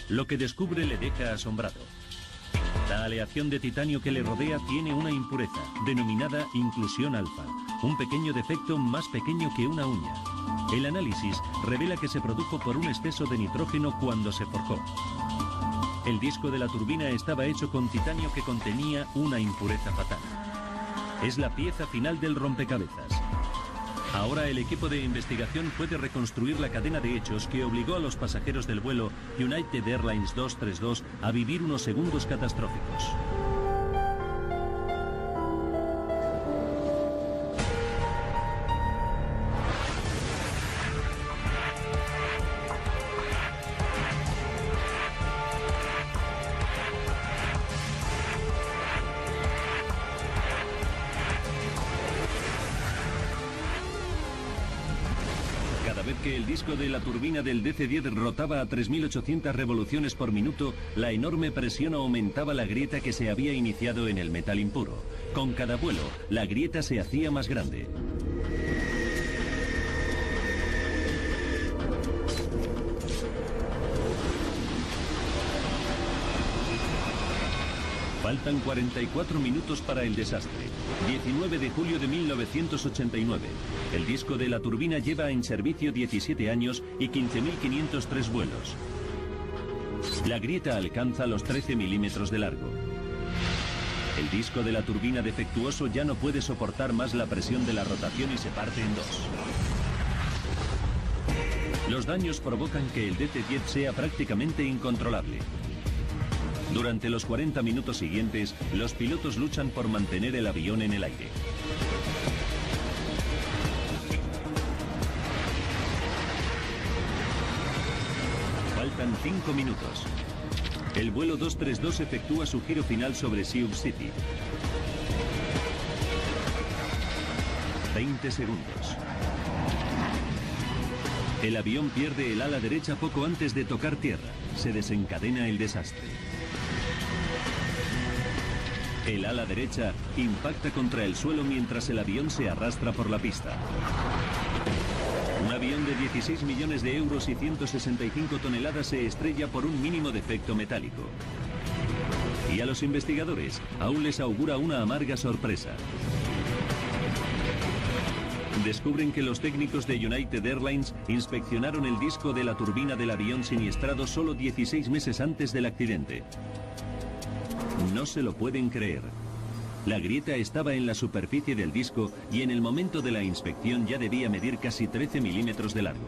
[SPEAKER 1] Lo que descubre le deja asombrado. La aleación de titanio que le rodea tiene una impureza, denominada inclusión alfa, un pequeño defecto más pequeño que una uña. El análisis revela que se produjo por un exceso de nitrógeno cuando se forjó. El disco de la turbina estaba hecho con titanio que contenía una impureza fatal. Es la pieza final del rompecabezas. Ahora el equipo de investigación puede reconstruir la cadena de hechos que obligó a los pasajeros del vuelo United Airlines 232 a vivir unos segundos catastróficos. Que el disco de la turbina del DC-10 rotaba a 3.800 revoluciones por minuto, la enorme presión aumentaba la grieta que se había iniciado en el metal impuro. Con cada vuelo, la grieta se hacía más grande. Faltan 44 minutos para el desastre. 19 de julio de 1989. El disco de la turbina lleva en servicio 17 años y 15.503 vuelos. La grieta alcanza los 13 milímetros de largo. El disco de la turbina defectuoso ya no puede soportar más la presión de la rotación y se parte en dos. Los daños provocan que el DC-10 sea prácticamente incontrolable. Durante los 40 minutos siguientes, los pilotos luchan por mantener el avión en el aire. Faltan 5 minutos. El vuelo 232 efectúa su giro final sobre Sioux City. 20 segundos. El avión pierde el ala derecha poco antes de tocar tierra. Se desencadena el desastre. El ala derecha impacta contra el suelo mientras el avión se arrastra por la pista. Un avión de 16 millones de euros y 165 toneladas se estrella por un mínimo defecto metálico. Y a los investigadores aún les augura una amarga sorpresa. Descubren que los técnicos de United Airlines inspeccionaron el disco de la turbina del avión siniestrado solo 16 meses antes del accidente. No se lo pueden creer. La grieta estaba en la superficie del disco y en el momento de la inspección ya debía medir casi 13 milímetros de largo.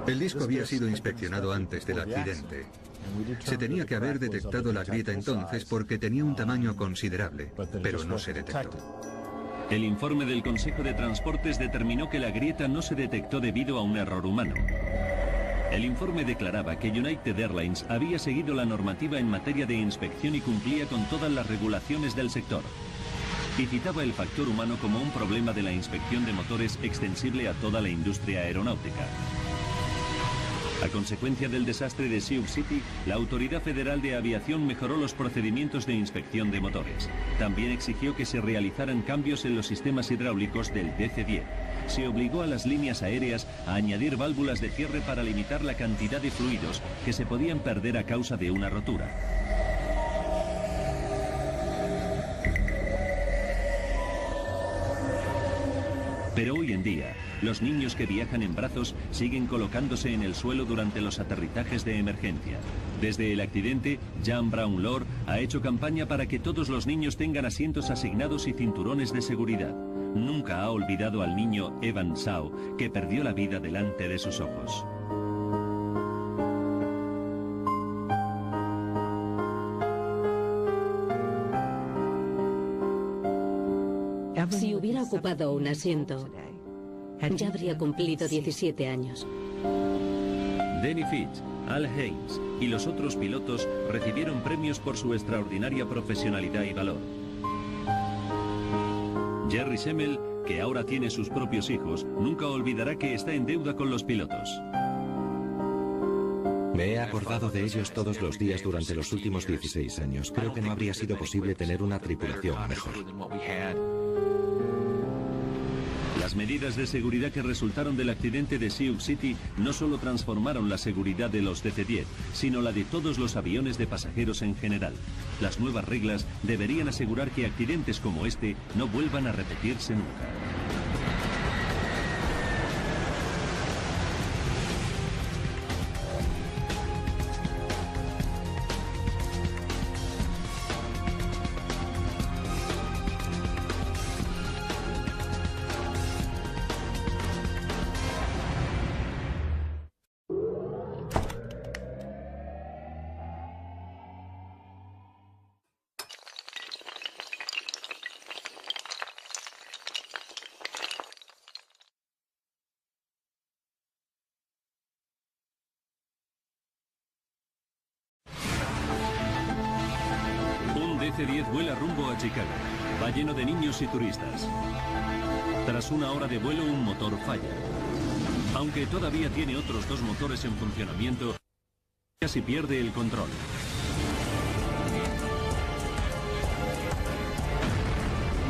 [SPEAKER 6] El El disco había sido inspeccionado antes del accidente. Se tenía que haber detectado la grieta entonces porque tenía un tamaño considerable, pero no se detectó.
[SPEAKER 1] El informe del Consejo de Transportes determinó que la grieta no se detectó debido a un error humano. El informe declaraba que United Airlines había seguido la normativa en materia de inspección y cumplía con todas las regulaciones del sector. Y citaba el factor humano como un problema de la inspección de motores extensible a toda la industria aeronáutica. A consecuencia del desastre de Sioux City, la Autoridad Federal de Aviación mejoró los procedimientos de inspección de motores. También exigió que se realizaran cambios en los sistemas hidráulicos del DC-10. Se obligó a las líneas aéreas a añadir válvulas de cierre para limitar la cantidad de fluidos que se podían perder a causa de una rotura. Pero hoy en día, los niños que viajan en brazos siguen colocándose en el suelo durante los aterrizajes de emergencia. Desde el accidente, Jan Brown Lord ha hecho campaña para que todos los niños tengan asientos asignados y cinturones de seguridad. Nunca ha olvidado al niño Evan Shaw, que perdió la vida delante de sus ojos.
[SPEAKER 5] Si hubiera ocupado un asiento, ya habría cumplido 17 años.
[SPEAKER 1] Danny Fitch, Al Haynes y los otros pilotos recibieron premios por su extraordinaria profesionalidad y valor. Jerry Schemmel, que ahora tiene sus propios hijos, nunca olvidará que está en deuda con los pilotos.
[SPEAKER 4] Me he acordado de ellos todos los días durante los últimos 16 años. Creo que no habría sido posible tener una tripulación mejor.
[SPEAKER 1] Las medidas de seguridad que resultaron del accidente de Sioux City no solo transformaron la seguridad de los DC-10, sino la de todos los aviones de pasajeros en general. Las nuevas reglas deberían asegurar que accidentes como este no vuelvan a repetirse nunca. DC-10 vuela rumbo a Chicago. Va lleno de niños y turistas. Tras una hora de vuelo, un motor falla. Aunque todavía tiene otros dos motores en funcionamiento, casi pierde el control.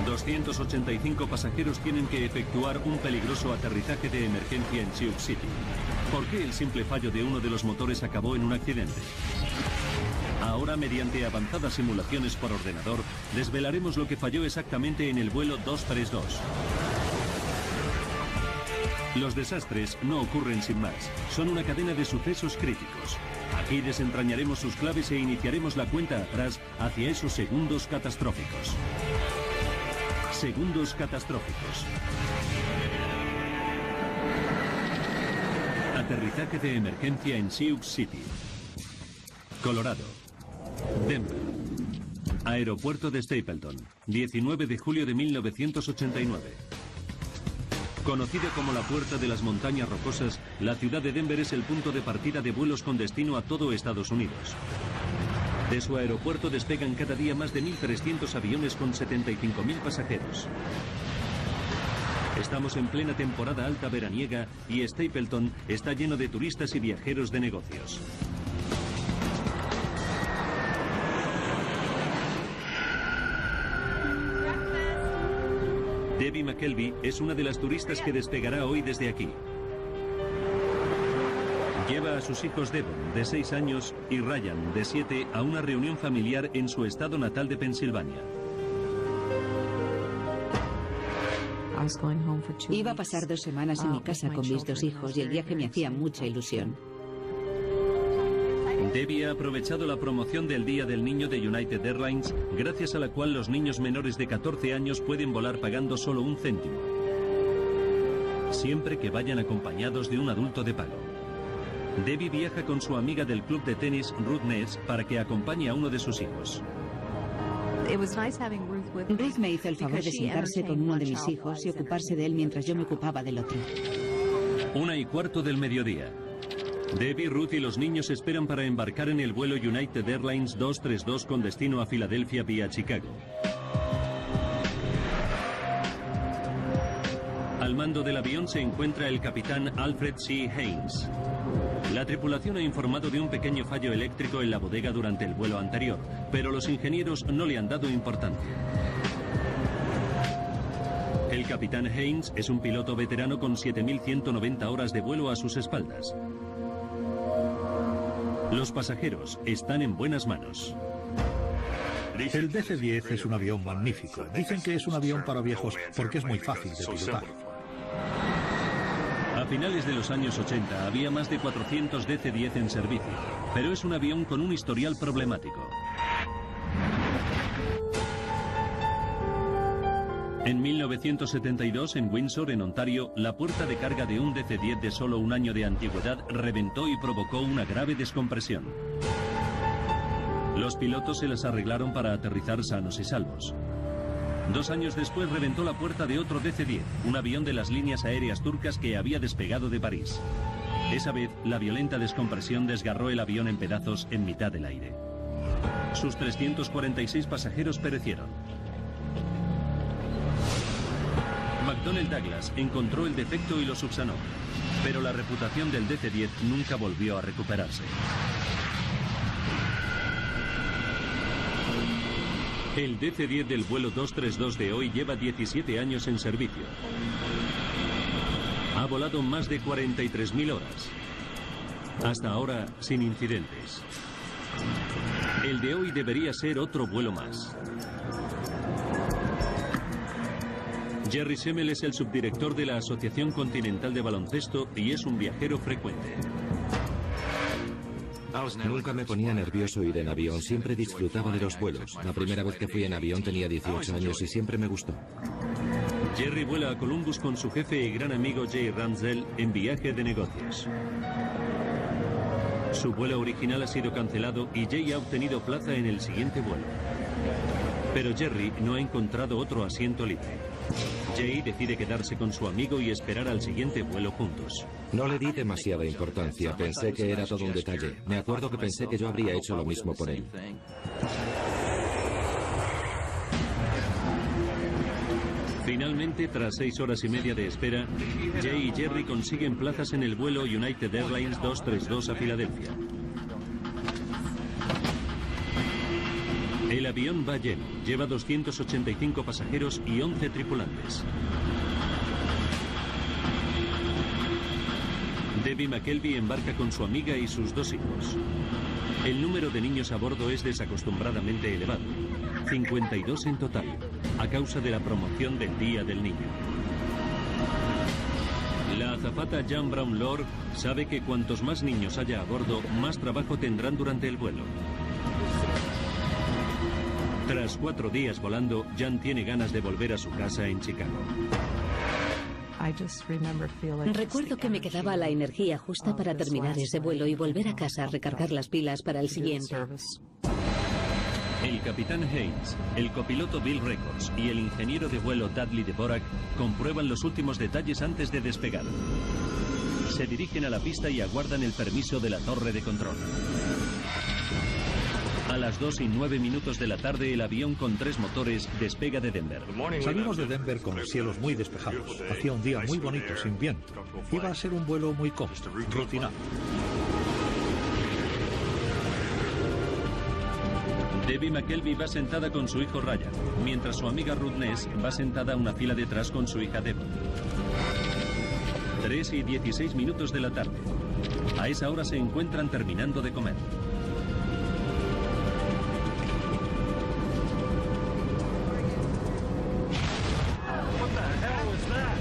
[SPEAKER 1] ...285 pasajeros tienen que efectuar un peligroso aterrizaje de emergencia en Sioux City. ¿Por qué el simple fallo de uno de los motores acabó en un accidente? Ahora, mediante avanzadas simulaciones por ordenador, desvelaremos lo que falló exactamente en el vuelo 232. Los desastres no ocurren sin más. Son una cadena de sucesos críticos. Aquí desentrañaremos sus claves e iniciaremos la cuenta atrás hacia esos segundos catastróficos. Segundos catastróficos. Aterrizaje de emergencia en Sioux City, Colorado. Denver. Aeropuerto de Stapleton, 19 de julio de 1989. Conocida como la Puerta de las Montañas Rocosas, la ciudad de Denver es el punto de partida de vuelos con destino a todo Estados Unidos. De su aeropuerto despegan cada día más de 1.300 aviones con 75.000 pasajeros. Estamos en plena temporada alta veraniega y Stapleton está lleno de turistas y viajeros de negocios. Debbie McKelvey es una de las turistas que despegará hoy desde aquí. Lleva a sus hijos Devon, de 6 años, y Ryan, de 7, a una reunión familiar en su estado natal de Pensilvania.
[SPEAKER 2] Iba a pasar 2 semanas en mi casa con mis 2 hijos y el viaje me hacía mucha ilusión.
[SPEAKER 1] Debbie ha aprovechado la promoción del Día del Niño de United Airlines, gracias a la cual los niños menores de 14 años pueden volar pagando solo 1 céntimo, siempre que vayan acompañados de un adulto de pago. Debbie viaja con su amiga del club de tenis, Ruth Ness, para que acompañe a uno de sus hijos.
[SPEAKER 2] Ruth me hizo el favor de sentarse con uno de mis hijos y ocuparse de él mientras yo me ocupaba del otro.
[SPEAKER 1] 1:15 del mediodía. Debbie, Ruth y los niños esperan para embarcar en el vuelo United Airlines 232 con destino a Filadelfia vía Chicago. Al mando del avión se encuentra el capitán Alfred C. Haynes. La tripulación ha informado de un pequeño fallo eléctrico en la bodega durante el vuelo anterior, pero los ingenieros no le han dado importancia. El capitán Haynes es un piloto veterano con 7.190 horas de vuelo a sus espaldas. Los pasajeros están en buenas manos.
[SPEAKER 3] El DC-10 es un avión magnífico. Dicen que es un avión para viejos porque es muy fácil de pilotar.
[SPEAKER 1] A finales de los años 80 había más de 400 DC-10 en servicio, pero es un avión con un historial problemático. En 1972, en Windsor, en Ontario, la puerta de carga de un DC-10 de solo un año de antigüedad reventó y provocó una grave descompresión. Los pilotos se las arreglaron para aterrizar sanos y salvos. 2 años después reventó la puerta de otro DC-10, un avión de las líneas aéreas turcas que había despegado de París. Esa vez, la violenta descompresión desgarró el avión en pedazos en mitad del aire. Sus 346 pasajeros perecieron. McDonnell Douglas encontró el defecto y lo subsanó, pero la reputación del DC-10 nunca volvió a recuperarse. El DC-10 del vuelo 232 de hoy lleva 17 años en servicio. Ha volado más de 43.000 horas. Hasta ahora, sin incidentes. El de hoy debería ser otro vuelo más. Jerry Semmel es el subdirector de la Asociación Continental de Baloncesto y es un viajero frecuente.
[SPEAKER 4] Nunca me ponía nervioso ir en avión, siempre disfrutaba de los vuelos. La primera vez que fui en avión tenía 18 años y siempre me gustó.
[SPEAKER 1] Jerry vuela a Columbus con su jefe y gran amigo Jay Ramsdell en viaje de negocios. Su vuelo original ha sido cancelado y Jay ha obtenido plaza en el siguiente vuelo. Pero Jerry no ha encontrado otro asiento libre. Jay decide quedarse con su amigo y esperar al siguiente vuelo juntos.
[SPEAKER 4] No le di demasiada importancia, pensé que era todo un detalle. Me acuerdo que pensé que yo habría hecho lo mismo por él.
[SPEAKER 1] Finalmente, tras 6 horas y media de espera, Jay y Jerry consiguen plazas en el vuelo United Airlines 232 a Filadelfia. El avión va lleno, lleva 285 pasajeros y 11 tripulantes. Debbie McKelvey embarca con su amiga y sus 2 hijos. El número de niños a bordo es desacostumbradamente elevado, 52 en total, a causa de la promoción del Día del Niño. La azafata Jan Brown Lord sabe que cuantos más niños haya a bordo, más trabajo tendrán durante el vuelo. Tras 4 días volando, Jan tiene ganas de volver a su casa en Chicago.
[SPEAKER 5] Recuerdo que me quedaba la energía justa para terminar ese vuelo y volver a casa a recargar las pilas para el siguiente.
[SPEAKER 1] El capitán Haynes, el copiloto Bill Records y el ingeniero de vuelo Dudley Dvorak comprueban los últimos detalles antes de despegar. Se dirigen a la pista y aguardan el permiso de la torre de control. A las 2:09 de la tarde, el avión con 3 motores despega de Denver.
[SPEAKER 3] Salimos de Denver con los cielos muy despejados. Hacía un día muy bonito, sin viento. Iba a ser un vuelo muy cómodo, rutinario.
[SPEAKER 1] Debbie McKelvey va sentada con su hijo Ryan, mientras su amiga Ruth Ness va sentada a una fila detrás con su hija Devon. 3:16 de la tarde. A esa hora se encuentran terminando de comer.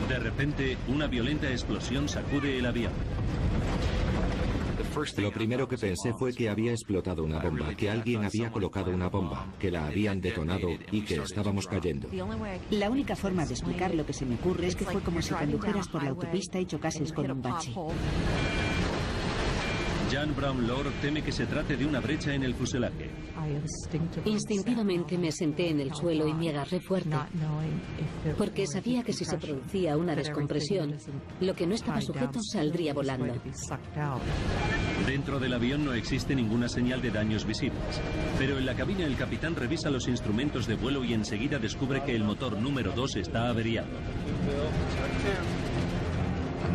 [SPEAKER 1] De repente, una violenta explosión sacude el avión.
[SPEAKER 4] Lo primero que pensé fue que había explotado una bomba, que alguien había colocado una bomba, que la habían detonado y que estábamos cayendo.
[SPEAKER 2] La única forma de explicar lo que se me ocurre es que fue como si condujeras por la autopista y chocases con un bache.
[SPEAKER 1] Jan Brown Lord teme que se trate de una brecha en el fuselaje.
[SPEAKER 5] Instintivamente me senté en el suelo y me agarré fuerte, porque sabía que si se producía una descompresión, lo que no estaba sujeto saldría volando.
[SPEAKER 1] Dentro del avión no existe ninguna señal de daños visibles, pero en la cabina el capitán revisa los instrumentos de vuelo y enseguida descubre que el motor número 2 está averiado.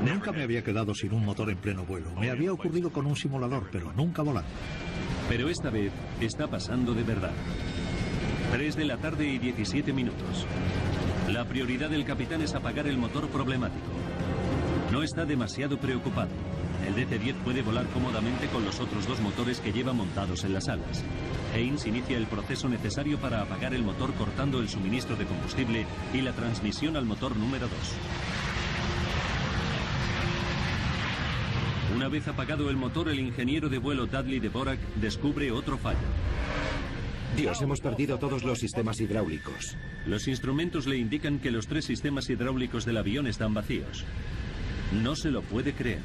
[SPEAKER 3] Nunca me había quedado sin un motor en pleno vuelo. Me había ocurrido con un simulador, pero nunca volando.
[SPEAKER 1] Pero esta vez está pasando de verdad. 3 de la tarde y 17 minutos. La prioridad del capitán es apagar el motor problemático. No está demasiado preocupado. El DC-10 puede volar cómodamente con los otros 2 motores que lleva montados en las alas. Haynes inicia el proceso necesario para apagar el motor cortando el suministro de combustible y la transmisión al motor número 2. Una vez apagado el motor, el ingeniero de vuelo Dudley Dvorak descubre otro fallo.
[SPEAKER 4] Dios, hemos perdido todos los sistemas hidráulicos.
[SPEAKER 1] Los instrumentos le indican que los 3 sistemas hidráulicos del avión están vacíos. No se lo puede creer.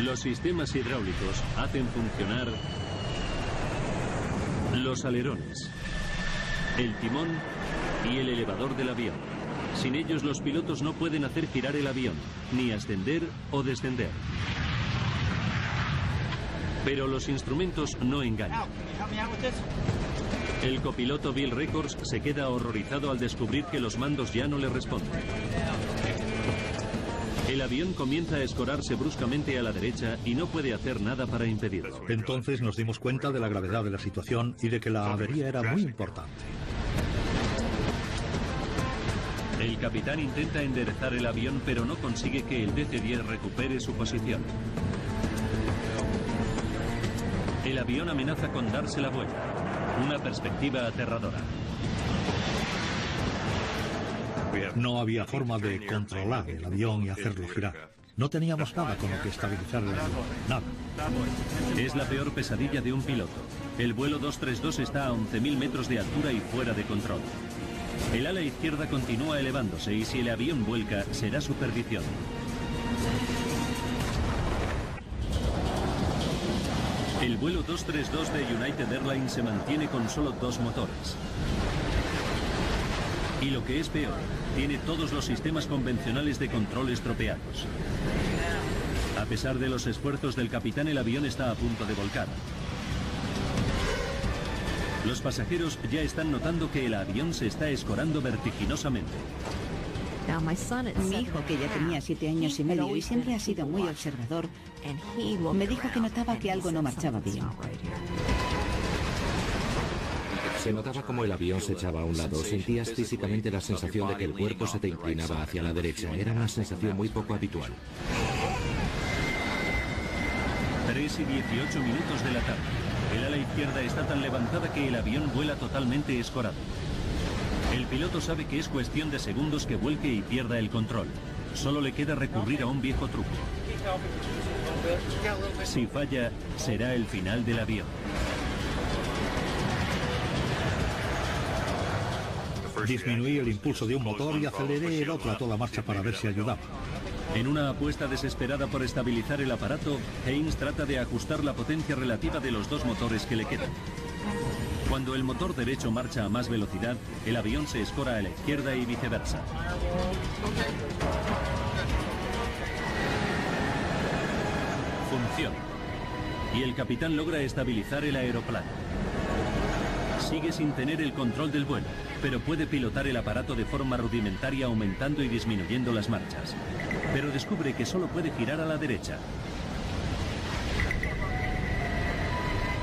[SPEAKER 1] Los sistemas hidráulicos hacen funcionar los alerones, el timón y el elevador del avión. Sin ellos los pilotos no pueden hacer girar el avión, ni ascender o descender. Pero los instrumentos no engañan. El copiloto Bill Records se queda horrorizado al descubrir que los mandos ya no le responden. El avión comienza a escorarse bruscamente a la derecha y no puede hacer nada para impedirlo.
[SPEAKER 3] Entonces nos dimos cuenta de la gravedad de la situación y de que la avería era muy importante.
[SPEAKER 1] El capitán intenta enderezar el avión, pero no consigue que el DC-10 recupere su posición. El avión amenaza con darse la vuelta. Una perspectiva aterradora.
[SPEAKER 3] No había forma de controlar el avión y hacerlo girar. No teníamos nada con lo que estabilizar el avión. Nada.
[SPEAKER 1] Es la peor pesadilla de un piloto. El vuelo 232 está a 11.000 metros de altura y fuera de control. El ala izquierda continúa elevándose y si el avión vuelca, será su perdición. El vuelo 232 de United Airlines se mantiene con solo 2 motores. Y lo que es peor, tiene todos los sistemas convencionales de control estropeados. A pesar de los esfuerzos del capitán, el avión está a punto de volcar. Los pasajeros ya están notando que el avión se está escorando vertiginosamente.
[SPEAKER 2] Mi hijo, que ya tenía 7 años y medio y siempre ha sido muy observador, me dijo que notaba que algo no marchaba bien.
[SPEAKER 4] Se notaba como el avión se echaba a un lado. Sentías físicamente la sensación de que el cuerpo se te inclinaba hacia la derecha. Era una sensación muy poco habitual.
[SPEAKER 1] 3 y 18 minutos de la tarde. El ala izquierda está tan levantada que el avión vuela totalmente escorado. El piloto sabe que es cuestión de segundos que vuelque y pierda el control. Solo le queda recurrir a un viejo truco. Si falla, será el final del avión.
[SPEAKER 3] Disminuí el impulso de un motor y aceleré el otro a toda marcha para ver si ayudaba.
[SPEAKER 1] En una apuesta desesperada por estabilizar el aparato, Haynes trata de ajustar la potencia relativa de los 2 motores que le quedan. Cuando el motor derecho marcha a más velocidad, el avión se escora a la izquierda y viceversa. Funciona. Y el capitán logra estabilizar el aeroplano. Sigue sin tener el control del vuelo, pero puede pilotar el aparato de forma rudimentaria aumentando y disminuyendo las marchas. Pero descubre que solo puede girar a la derecha.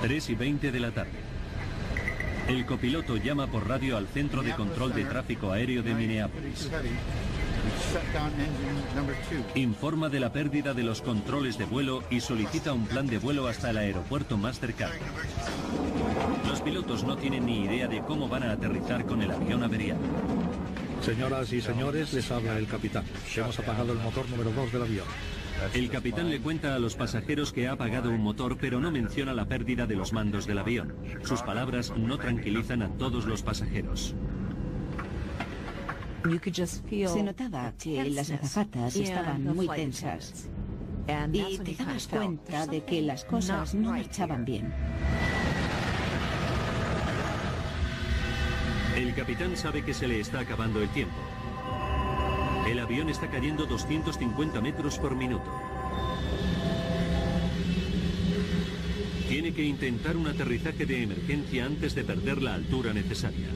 [SPEAKER 1] 3 y 20 de la tarde. El copiloto llama por radio al Centro de Control de Tráfico Aéreo de Minneapolis. Informa de la pérdida de los controles de vuelo y solicita un plan de vuelo hasta el aeropuerto más cercano. Los pilotos no tienen ni idea de cómo van a aterrizar con el avión averiado.
[SPEAKER 3] Señoras y señores, les habla el capitán. Hemos apagado el motor número 2 del avión.
[SPEAKER 1] El capitán le cuenta a los pasajeros que ha apagado un motor, pero no menciona la pérdida de los mandos del avión. Sus palabras no tranquilizan a todos los pasajeros.
[SPEAKER 2] Se notaba que las azafatas estaban muy tensas. Y te dabas cuenta de que las cosas no marchaban bien.
[SPEAKER 1] El capitán sabe que se le está acabando el tiempo. El avión está cayendo 250 metros por minuto. Tiene que intentar un aterrizaje de emergencia antes de perder la altura necesaria.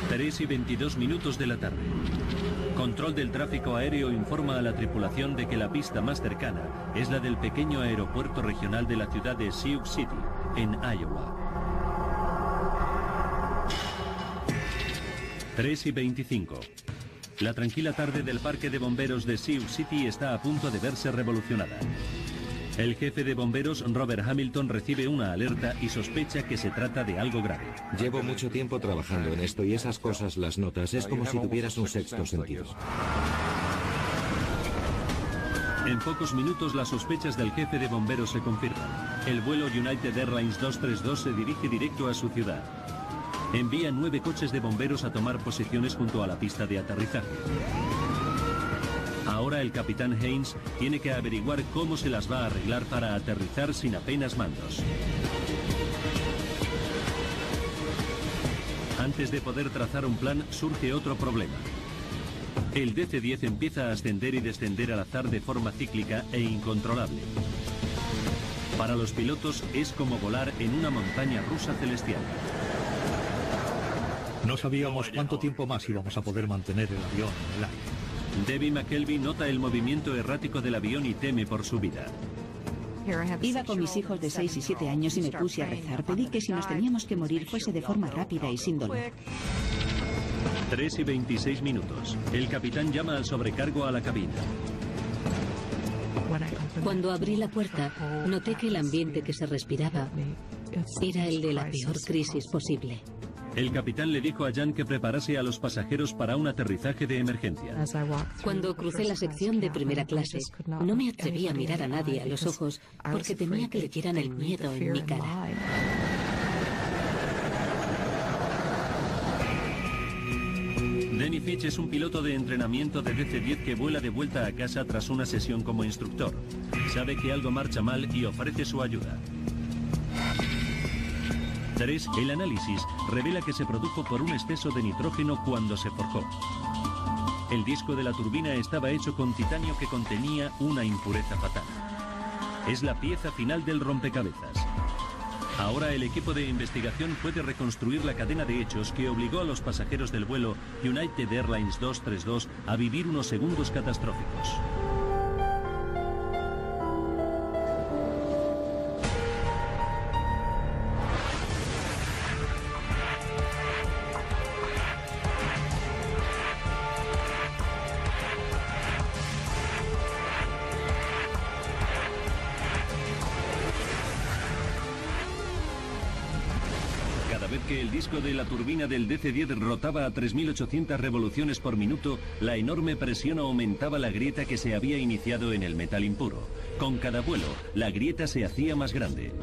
[SPEAKER 1] 3:22 de la tarde. Control del tráfico aéreo informa a la tripulación de que la pista más cercana es la del pequeño aeropuerto regional de la ciudad de Sioux City, en Iowa. 3:25. La tranquila tarde del parque de bomberos de Sioux City está a punto de verse revolucionada. El jefe de bomberos, Robert Hamilton, recibe una alerta y sospecha que se trata de algo grave.
[SPEAKER 4] Llevo mucho tiempo trabajando en esto y esas cosas las notas. Es como si tuvieras un sexto sentido.
[SPEAKER 1] En pocos minutos las sospechas del jefe de bomberos se confirman. El vuelo United Airlines 232 se dirige directo a su ciudad. Envía 9 coches de bomberos a tomar posiciones junto a la pista de aterrizaje. Ahora el capitán Haynes tiene que averiguar cómo se las va a arreglar para aterrizar sin apenas mandos. Antes de poder trazar un plan, surge otro problema. El DC-10 empieza a ascender y descender al azar de forma cíclica e incontrolable. Para los pilotos es como volar en una montaña rusa celestial.
[SPEAKER 3] No sabíamos cuánto tiempo más íbamos a poder mantener el avión en el aire.
[SPEAKER 1] Debbie McKelvey nota el movimiento errático del avión y teme por su vida.
[SPEAKER 2] Iba con mis hijos de 6 y 7 años y me puse a rezar. Pedí que si nos teníamos que morir fuese de forma rápida y sin dolor.
[SPEAKER 1] 3:26. El capitán llama al sobrecargo a la cabina.
[SPEAKER 5] Cuando abrí la puerta, noté que el ambiente que se respiraba era el de la peor crisis posible.
[SPEAKER 1] El capitán le dijo a Jan que preparase a los pasajeros para un aterrizaje de emergencia.
[SPEAKER 5] Cuando crucé la sección de primera clase, no me atreví a mirar a nadie a los ojos porque temía que leyeran el miedo en mi cara.
[SPEAKER 1] Denny Fitch es un piloto de entrenamiento de DC-10 que vuela de vuelta a casa tras una sesión como instructor. Sabe que algo marcha mal y ofrece su ayuda. 3. El análisis revela que se produjo por un exceso de nitrógeno cuando se forjó. El disco de la turbina estaba hecho con titanio que contenía una impureza fatal. Es la pieza final del rompecabezas. Ahora el equipo de investigación puede reconstruir la cadena de hechos que obligó a los pasajeros del vuelo United Airlines 232 a vivir unos segundos catastróficos. Que el disco de la turbina del DC-10 rotaba a 3.800 revoluciones por minuto, la enorme presión aumentaba la grieta que se había iniciado en el metal impuro. Con cada vuelo, la grieta se hacía más grande.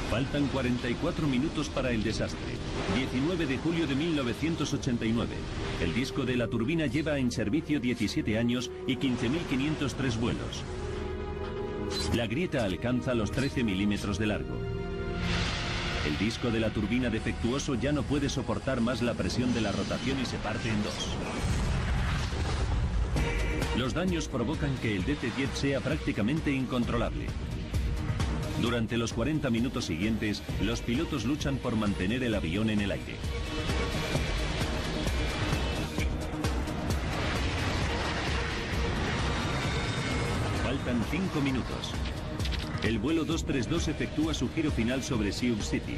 [SPEAKER 1] Faltan 44 minutos para el desastre. 19 de julio de 1989. El disco de la turbina lleva en servicio 17 años y 15.503 vuelos. La grieta alcanza los 13 milímetros de largo. El disco de la turbina defectuoso ya no puede soportar más la presión de la rotación y se parte en dos. Los daños provocan que el DC-10 sea prácticamente incontrolable. Durante los 40 minutos siguientes, los pilotos luchan por mantener el avión en el aire. Faltan 5 minutos. El vuelo 232 efectúa su giro final sobre Sioux City.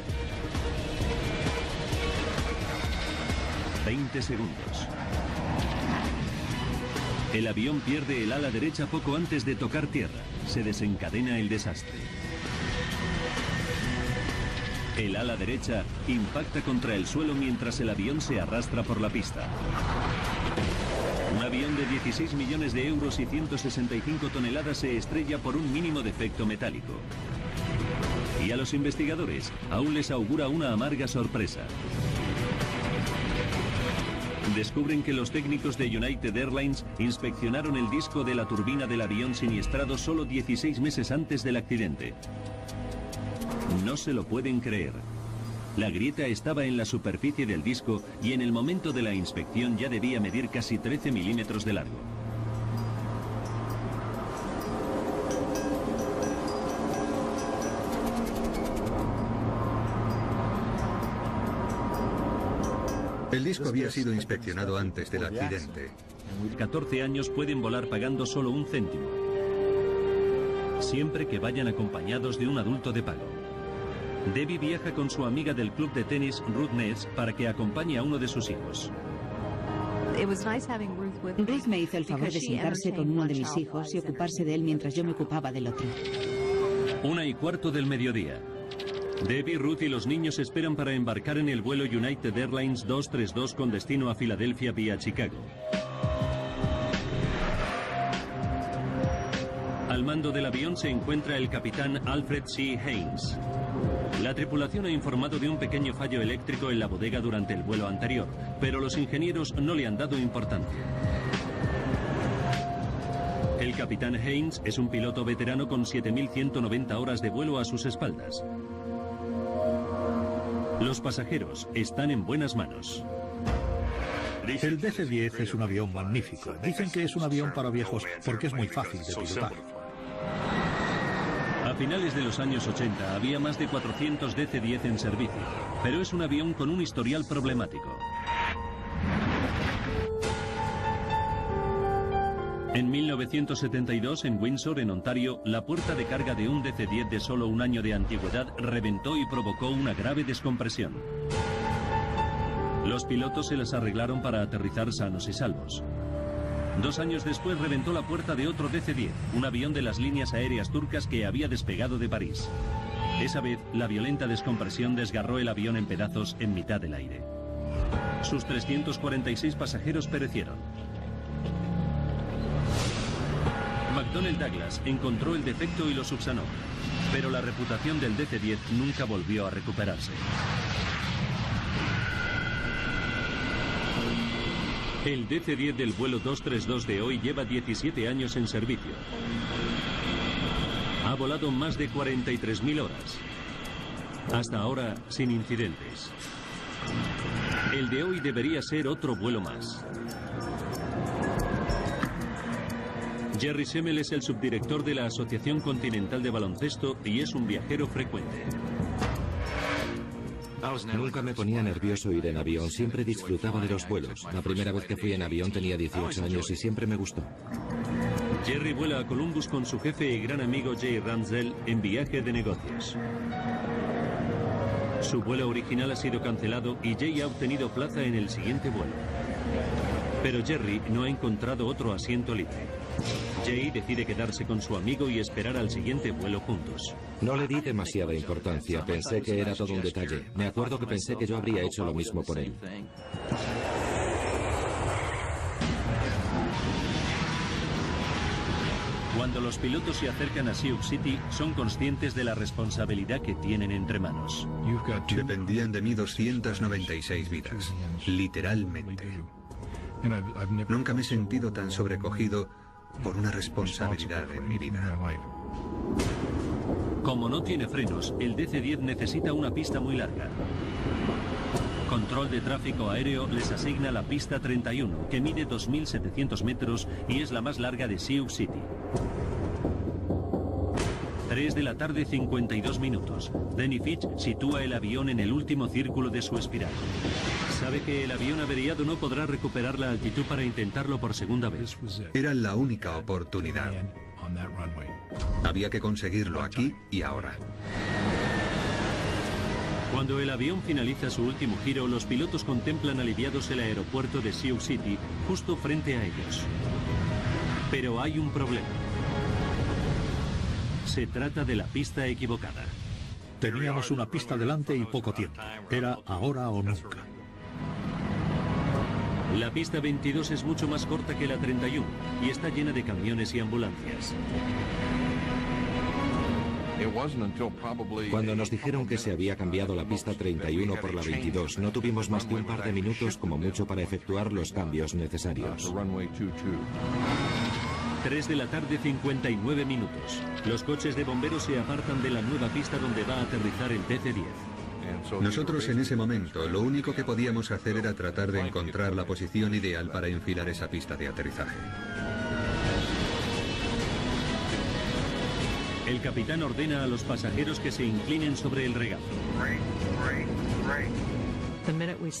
[SPEAKER 1] 20 segundos. El avión pierde el ala derecha poco antes de tocar tierra. Se desencadena el desastre. El ala derecha impacta contra el suelo mientras el avión se arrastra por la pista. Un avión de 16 millones de euros y 165 toneladas se estrella por un mínimo defecto metálico. Y a los investigadores aún les augura una amarga sorpresa. Descubren que los técnicos de United Airlines inspeccionaron el disco de la turbina del avión siniestrado solo 16 meses antes del accidente. No se lo pueden creer. La grieta estaba en la superficie del disco y en el momento de la inspección ya debía medir casi 13 milímetros de largo.
[SPEAKER 6] El disco había sido inspeccionado antes del accidente.
[SPEAKER 1] 14 años pueden volar pagando solo 1 céntimo. Siempre que vayan acompañados de un adulto de pago. Debbie viaja con su amiga del club de tenis, Ruth Ness, para que acompañe a uno de sus hijos.
[SPEAKER 2] Ruth me hizo el favor de sentarse con uno de mis hijos y ocuparse de él mientras yo me ocupaba del otro.
[SPEAKER 1] 1:15 del mediodía. Debbie, Ruth y los niños esperan para embarcar en el vuelo United Airlines 232 con destino a Filadelfia vía Chicago. Al mando del avión se encuentra el capitán Alfred C. Haynes. La tripulación ha informado de un pequeño fallo eléctrico en la bodega durante el vuelo anterior, pero los ingenieros no le han dado importancia. El capitán Haynes es un piloto veterano con 7.190 horas de vuelo a sus espaldas. Los pasajeros están en buenas manos.
[SPEAKER 3] El DC-10 es un avión magnífico. Dicen que es un avión para viejos porque es muy fácil de pilotar.
[SPEAKER 1] A finales de los años 80 había más de 400 DC-10 en servicio, pero es un avión con un historial problemático. En 1972, en Windsor, en Ontario, la puerta de carga de un DC-10 de solo 1 año de antigüedad reventó y provocó una grave descompresión. Los pilotos se las arreglaron para aterrizar sanos y salvos. 2 años después reventó la puerta de otro DC-10, un avión de las líneas aéreas turcas que había despegado de París. Esa vez, la violenta descompresión desgarró el avión en pedazos en mitad del aire. Sus 346 pasajeros perecieron. McDonnell Douglas encontró el defecto y lo subsanó, pero la reputación del DC-10 nunca volvió a recuperarse. El DC-10 del vuelo 232 de hoy lleva 17 años en servicio. Ha volado más de 43.000 horas. Hasta ahora, sin incidentes. El de hoy debería ser otro vuelo más. Jerry Semmel es el subdirector de la Asociación Continental de Baloncesto y es un viajero frecuente.
[SPEAKER 4] Nunca me ponía nervioso ir en avión, siempre disfrutaba de los vuelos. La primera vez que fui en avión tenía 18 años y siempre me gustó.
[SPEAKER 1] Jerry vuela a Columbus con su jefe y gran amigo Jay Ramsdell en viaje de negocios. Su vuelo original ha sido cancelado y Jay ha obtenido plaza en el siguiente vuelo. Pero Jerry no ha encontrado otro asiento libre. Jay decide quedarse con su amigo y esperar al siguiente vuelo juntos.
[SPEAKER 4] No le di demasiada importancia, pensé que era todo un detalle. Me acuerdo que pensé que yo habría hecho lo mismo por él.
[SPEAKER 1] Cuando los pilotos se acercan a Sioux City, son conscientes de la responsabilidad que tienen entre manos.
[SPEAKER 6] Dependían de mí 296 vidas, literalmente. Nunca me he sentido tan sobrecogido por una responsabilidad en mi vida.
[SPEAKER 1] Como no tiene frenos, el DC-10 necesita una pista muy larga. Control de tráfico aéreo les asigna la pista 31, que mide 2.700 metros y es la más larga de Sioux City. 3 de la tarde, 52 minutos. Denny Fitch sitúa el avión en el último círculo de su espiral. Sabe que el avión averiado no podrá recuperar la altitud para intentarlo por segunda vez.
[SPEAKER 6] Era la única oportunidad. Había que conseguirlo aquí y ahora.
[SPEAKER 1] Cuando el avión finaliza su último giro, los pilotos contemplan aliviados el aeropuerto de Sioux City, justo frente a ellos. Pero hay un problema. Se trata de la pista equivocada.
[SPEAKER 3] Teníamos una pista delante y poco tiempo. Era ahora o nunca.
[SPEAKER 1] La pista 22 es mucho más corta que la 31 y está llena de camiones y ambulancias.
[SPEAKER 4] Cuando nos dijeron que se había cambiado la pista 31 por la 22, no tuvimos más que un par de minutos como mucho para efectuar los cambios necesarios.
[SPEAKER 1] 3 de la tarde, 59 minutos. Los coches de bomberos se apartan de la nueva pista donde va a aterrizar el DC-10.
[SPEAKER 6] Nosotros en ese momento lo único que podíamos hacer era tratar de encontrar la posición ideal para enfilar esa pista de aterrizaje.
[SPEAKER 1] El capitán ordena a los pasajeros que se inclinen sobre el regazo.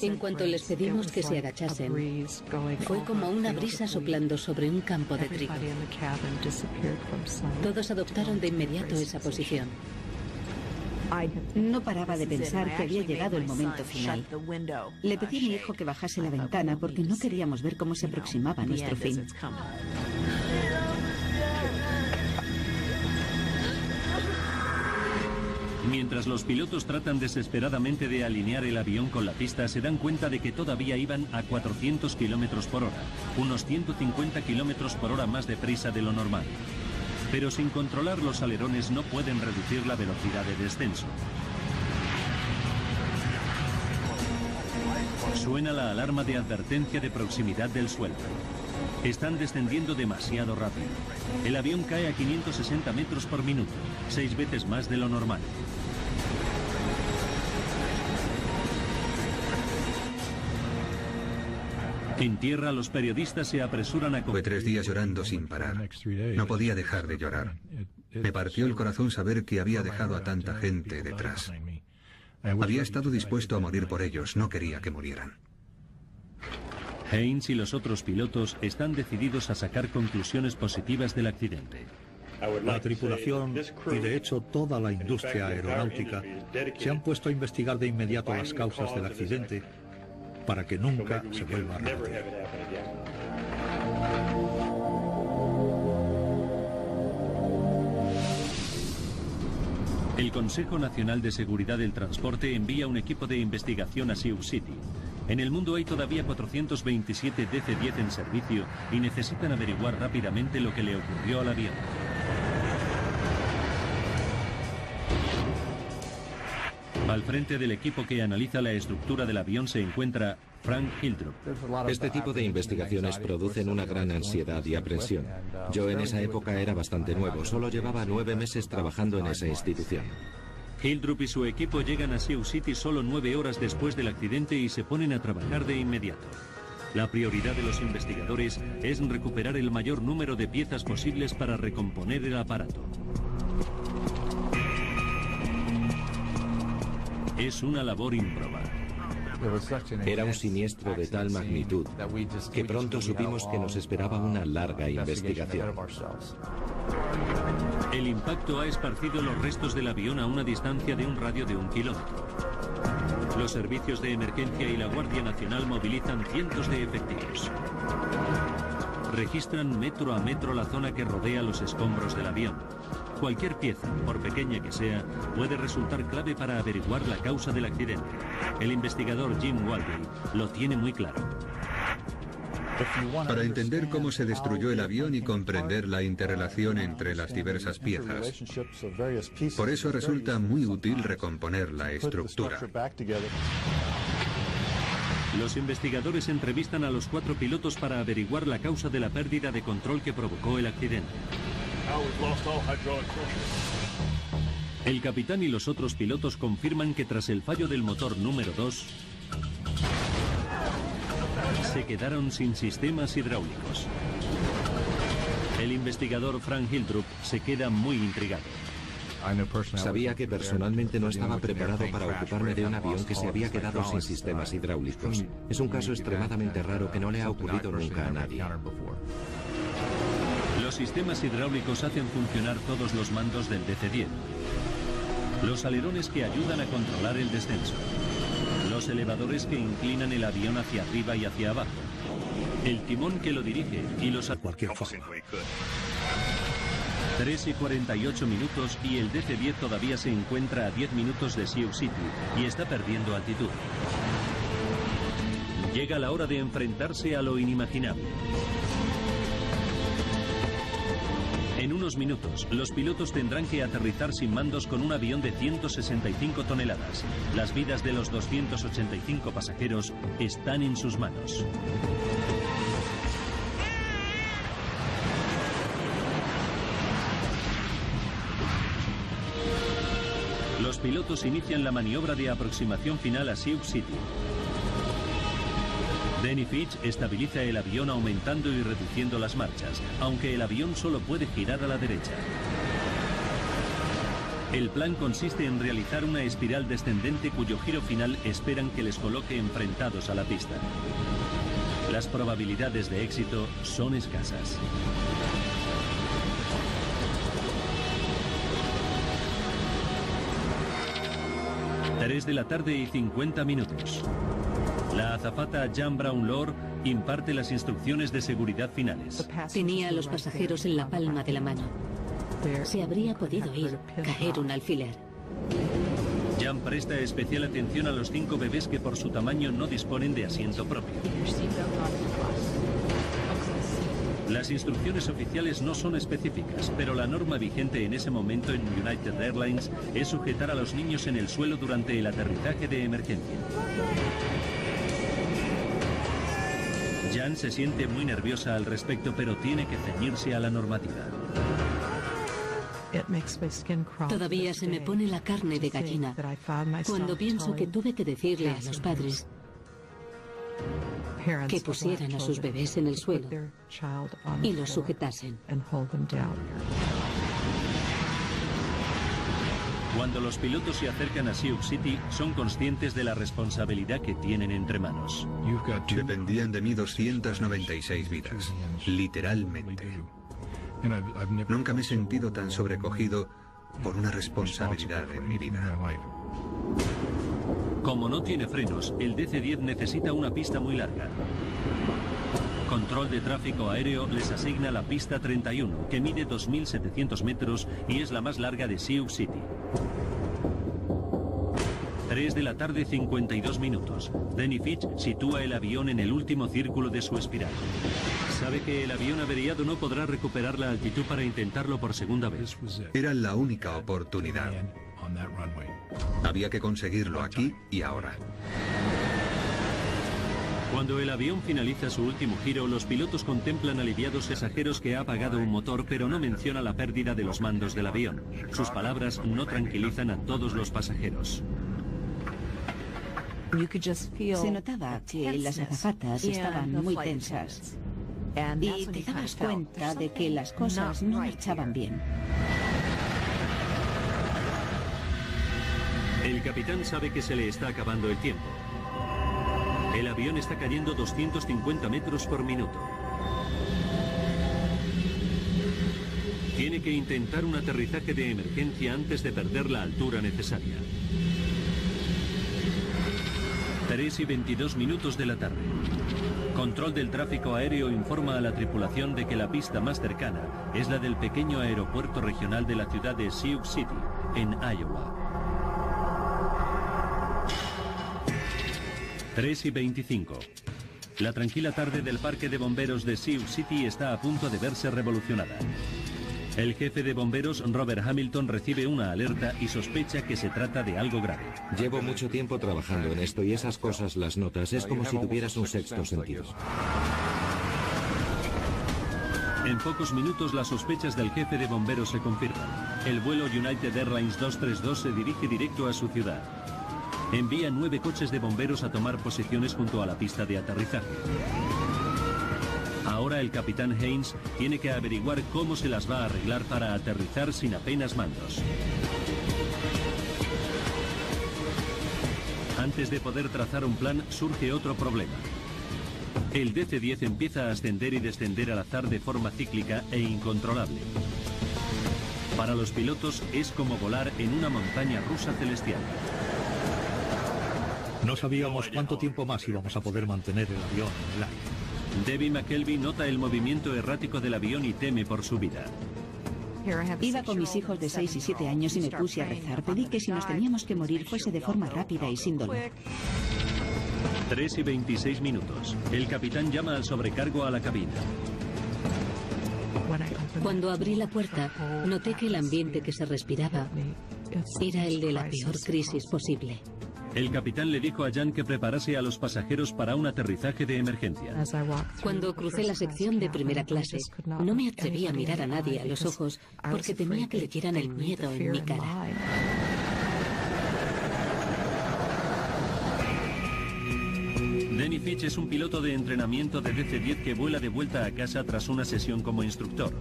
[SPEAKER 5] En cuanto les pedimos que se agachasen, fue como una brisa soplando sobre un campo de trigo. Todos adoptaron de inmediato esa posición.
[SPEAKER 2] No paraba de pensar que había llegado el momento final. Le pedí a mi hijo que bajase la ventana porque no queríamos ver cómo se aproximaba nuestro fin.
[SPEAKER 1] Mientras los pilotos tratan desesperadamente de alinear el avión con la pista, se dan cuenta de que todavía iban a 400 kilómetros por hora, unos 150 kilómetros por hora más deprisa de lo normal. Pero sin controlar los alerones no pueden reducir la velocidad de descenso. Suena la alarma de advertencia de proximidad del suelo. Están descendiendo demasiado rápido. El avión cae a 560 metros por minuto, 6 veces más de lo normal. En tierra, los periodistas se apresuran a...
[SPEAKER 6] Fue 3 días llorando sin parar. No podía dejar de llorar. Me partió el corazón saber que había dejado a tanta gente detrás. Había estado dispuesto a morir por ellos, no quería que murieran.
[SPEAKER 1] Haynes y los otros pilotos están decididos a sacar conclusiones positivas del accidente.
[SPEAKER 3] La tripulación y de hecho toda la industria aeronáutica se han puesto a investigar de inmediato las causas del accidente para que nunca se vuelva a repetir.
[SPEAKER 1] El Consejo Nacional de Seguridad del Transporte envía un equipo de investigación a Sioux City. En el mundo hay todavía 427 DC-10 en servicio y necesitan averiguar rápidamente lo que le ocurrió al avión. Al frente del equipo que analiza la estructura del avión se encuentra Frank Hildrup.
[SPEAKER 4] Este tipo de investigaciones producen una gran ansiedad y aprensión. Yo en esa época era bastante nuevo, solo llevaba 9 meses trabajando en esa institución.
[SPEAKER 1] Hildrup y su equipo llegan a Sioux City solo 9 horas después del accidente y se ponen a trabajar de inmediato. La prioridad de los investigadores es recuperar el mayor número de piezas posibles para recomponer el aparato. Es una labor ímproba.
[SPEAKER 4] Era un siniestro de tal magnitud que pronto supimos que nos esperaba una larga investigación.
[SPEAKER 1] El impacto ha esparcido los restos del avión a una distancia de un radio de 1 kilómetro. Los servicios de emergencia y la Guardia Nacional movilizan cientos de efectivos. Registran metro a metro la zona que rodea los escombros del avión. Cualquier pieza, por pequeña que sea, puede resultar clave para averiguar la causa del accidente. El investigador Jim Walby lo tiene muy claro.
[SPEAKER 6] Para entender cómo se destruyó el avión y comprender la interrelación entre las diversas piezas. Por eso resulta muy útil recomponer la estructura.
[SPEAKER 1] Los investigadores entrevistan a los 4 pilotos para averiguar la causa de la pérdida de control que provocó el accidente. El capitán y los otros pilotos confirman que tras el fallo del motor número 2, se quedaron sin sistemas hidráulicos. El investigador Frank Hildrup se queda muy intrigado.
[SPEAKER 4] Sabía que personalmente no estaba preparado para ocuparme de un avión que se había quedado sin sistemas hidráulicos. Es un caso extremadamente raro que no le ha ocurrido nunca a nadie.
[SPEAKER 1] Los sistemas hidráulicos hacen funcionar todos los mandos del DC-10. Los alerones que ayudan a controlar el descenso. Los elevadores que inclinan el avión hacia arriba y hacia abajo. El timón que lo dirige y los...
[SPEAKER 3] De cualquier forma.
[SPEAKER 1] 3 y 48 minutos y el DC-10 todavía se encuentra a 10 minutos de Sioux City y está perdiendo altitud. Llega la hora de enfrentarse a lo inimaginable. En unos minutos, los pilotos tendrán que aterrizar sin mandos con un avión de 165 toneladas. Las vidas de los 285 pasajeros están en sus manos. Los pilotos inician la maniobra de aproximación final a Sioux City. Denny Fitch estabiliza el avión aumentando y reduciendo las marchas, aunque el avión solo puede girar a la derecha. El plan consiste en realizar una espiral descendente cuyo giro final esperan que les coloque enfrentados a la pista. Las probabilidades de éxito son escasas. 3 de la tarde y 50 minutos. La azafata Jan Brown-Lord imparte las instrucciones de seguridad finales.
[SPEAKER 5] Tenía a los pasajeros en la palma de la mano. Se habría podido caer un alfiler.
[SPEAKER 1] Jan presta especial atención a los 5 bebés que por su tamaño no disponen de asiento propio. Las instrucciones oficiales no son específicas, pero la norma vigente en ese momento en United Airlines es sujetar a los niños en el suelo durante el aterrizaje de emergencia. Jan se siente muy nerviosa al respecto, pero tiene que ceñirse a la normativa.
[SPEAKER 5] Todavía se me pone la carne de gallina cuando pienso que tuve que decirle a los padres que pusieran a sus bebés en el suelo y los sujetasen.
[SPEAKER 1] Cuando los pilotos se acercan a Sioux City, son conscientes de la responsabilidad que tienen entre manos.
[SPEAKER 6] Dependían de mí 296 vidas, literalmente. Nunca me he sentido tan sobrecogido por una responsabilidad en mi vida.
[SPEAKER 1] Como no tiene frenos, el DC-10 necesita una pista muy larga. Control de tráfico aéreo les asigna la pista 31, que mide 2.700 metros y es la más larga de Sioux City. 3 de la tarde, 52 minutos. Denny Fitch sitúa el avión en el último círculo de su espiral. Sabe que el avión averiado no podrá recuperar la altitud para intentarlo por segunda vez.
[SPEAKER 6] Era la única oportunidad. Había que conseguirlo aquí y ahora.
[SPEAKER 1] Cuando el avión finaliza su último giro, los pilotos contemplan aliviados pasajeros que ha apagado un motor, pero no menciona la pérdida de los mandos del avión. Sus palabras no tranquilizan a todos los pasajeros.
[SPEAKER 2] Se notaba que las azafatas estaban muy tensas y te dabas cuenta de que las cosas no marchaban bien.
[SPEAKER 1] El capitán sabe que se le está acabando el tiempo. El avión está cayendo 250 metros por minuto. Tiene que intentar un aterrizaje de emergencia antes de perder la altura necesaria. 3 y 22 minutos de la tarde. Control del tráfico aéreo informa a la tripulación de que la pista más cercana es la del pequeño aeropuerto regional de la ciudad de Sioux City, en Iowa. 3 y 25. La tranquila tarde del parque de bomberos de Sioux City está a punto de verse revolucionada. El jefe de bomberos, Robert Hamilton, recibe una alerta y sospecha que se trata de algo grave.
[SPEAKER 4] Llevo mucho tiempo trabajando en esto y esas cosas las notas. Es como si tuvieras un sexto sentido.
[SPEAKER 1] En pocos minutos las sospechas del jefe de bomberos se confirman. El vuelo United Airlines 232 se dirige directo a su ciudad. Envía 9 coches de bomberos a tomar posiciones junto a la pista de aterrizaje. Ahora el capitán Haynes tiene que averiguar cómo se las va a arreglar para aterrizar sin apenas mandos. Antes de poder trazar un plan, surge otro problema. El DC-10 empieza a ascender y descender al azar de forma cíclica e incontrolable. Para los pilotos es como volar en una montaña rusa celestial.
[SPEAKER 3] No sabíamos cuánto tiempo más íbamos a poder mantener el avión en el aire.
[SPEAKER 1] Debbie McKelvey nota el movimiento errático del avión y teme por su vida.
[SPEAKER 2] Iba con mis hijos de 6 y 7 años y me puse a rezar. Pedí que si nos teníamos que morir fuese de forma rápida y sin dolor.
[SPEAKER 1] 3 y 26 minutos. El capitán llama al sobrecargo a la cabina.
[SPEAKER 5] Cuando abrí la puerta, noté que el ambiente que se respiraba era el de la peor crisis posible.
[SPEAKER 1] El capitán le dijo a Jan que preparase a los pasajeros para un aterrizaje de emergencia.
[SPEAKER 5] Cuando crucé la sección de primera clase, no me atreví a mirar a nadie a los ojos porque temía que leyeran el miedo en mi cara.
[SPEAKER 1] Denny Fitch es un piloto de entrenamiento de DC-10 que vuela de vuelta a casa tras una sesión como instructor.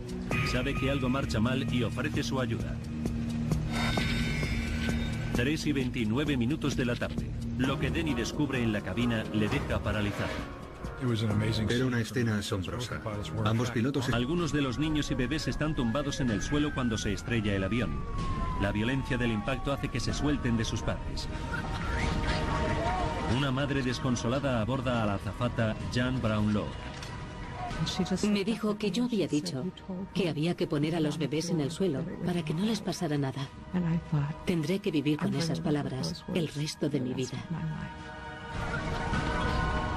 [SPEAKER 1] Sabe que algo marcha mal y ofrece su ayuda. 3:29 de la tarde. Lo que Denny descubre en la cabina le deja paralizado.
[SPEAKER 6] Era una escena asombrosa. Ambos pilotos...
[SPEAKER 1] Algunos de los niños y bebés están tumbados en el suelo cuando se estrella el avión. La violencia del impacto hace que se suelten de sus padres. Una madre desconsolada aborda a la azafata Jan Brownlow.
[SPEAKER 5] Me dijo que yo había dicho que había que poner a los bebés en el suelo para que no les pasara nada. Tendré que vivir con esas palabras el resto de mi vida.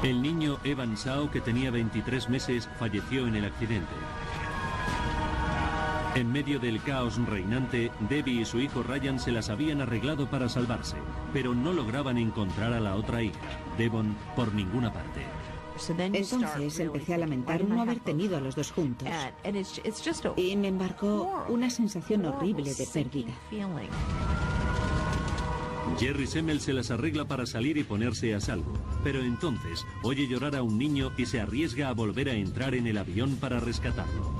[SPEAKER 1] El niño Evan Shaw, que tenía 23 meses, falleció en el accidente. En medio del caos reinante, Debbie y su hijo Ryan se las habían arreglado para salvarse, pero no lograban encontrar a la otra hija, Devon, por ninguna parte.
[SPEAKER 2] Entonces empecé a lamentar no haber tenido a los dos juntos. Y me embarcó una sensación horrible de pérdida.
[SPEAKER 1] Jerry Semmel se las arregla para salir y ponerse a salvo, pero entonces oye llorar a un niño y se arriesga a volver a entrar en el avión para rescatarlo.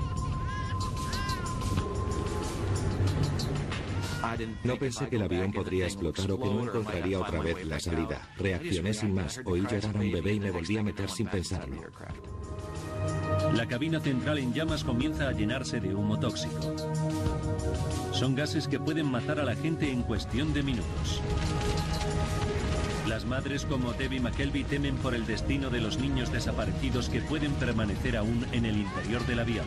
[SPEAKER 4] No pensé que el avión podría explotar o que no encontraría otra vez la salida. Reaccioné sin más, oí llorar a un bebé y me volví a meter sin pensarlo.
[SPEAKER 1] La cabina central en llamas comienza a llenarse de humo tóxico. Son gases que pueden matar a la gente en cuestión de minutos. Las madres como Debbie McKelvey temen por el destino de los niños desaparecidos que pueden permanecer aún en el interior del avión.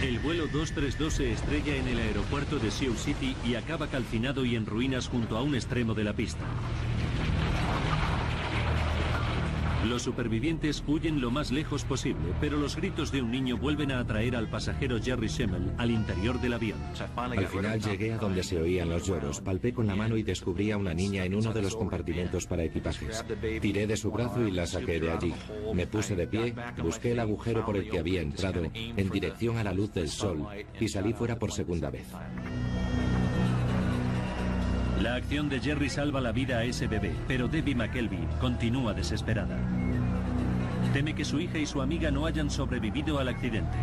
[SPEAKER 1] El vuelo 232 se estrella en el aeropuerto de Sioux City y acaba calcinado y en ruinas junto a un extremo de la pista. Los supervivientes huyen lo más lejos posible, pero los gritos de un niño vuelven a atraer al pasajero Jerry Semmel al interior del avión.
[SPEAKER 4] Al final llegué a donde se oían los lloros, palpé con la mano y descubrí a una niña en uno de los compartimentos para equipajes. Tiré de su brazo y la saqué de allí. Me puse de pie, busqué el agujero por el que había entrado, en dirección a la luz del sol, y salí fuera por segunda vez.
[SPEAKER 1] La acción de Jerry salva la vida a ese bebé, pero Debbie McKelvey continúa desesperada. Teme que su hija y su amiga no hayan sobrevivido al accidente.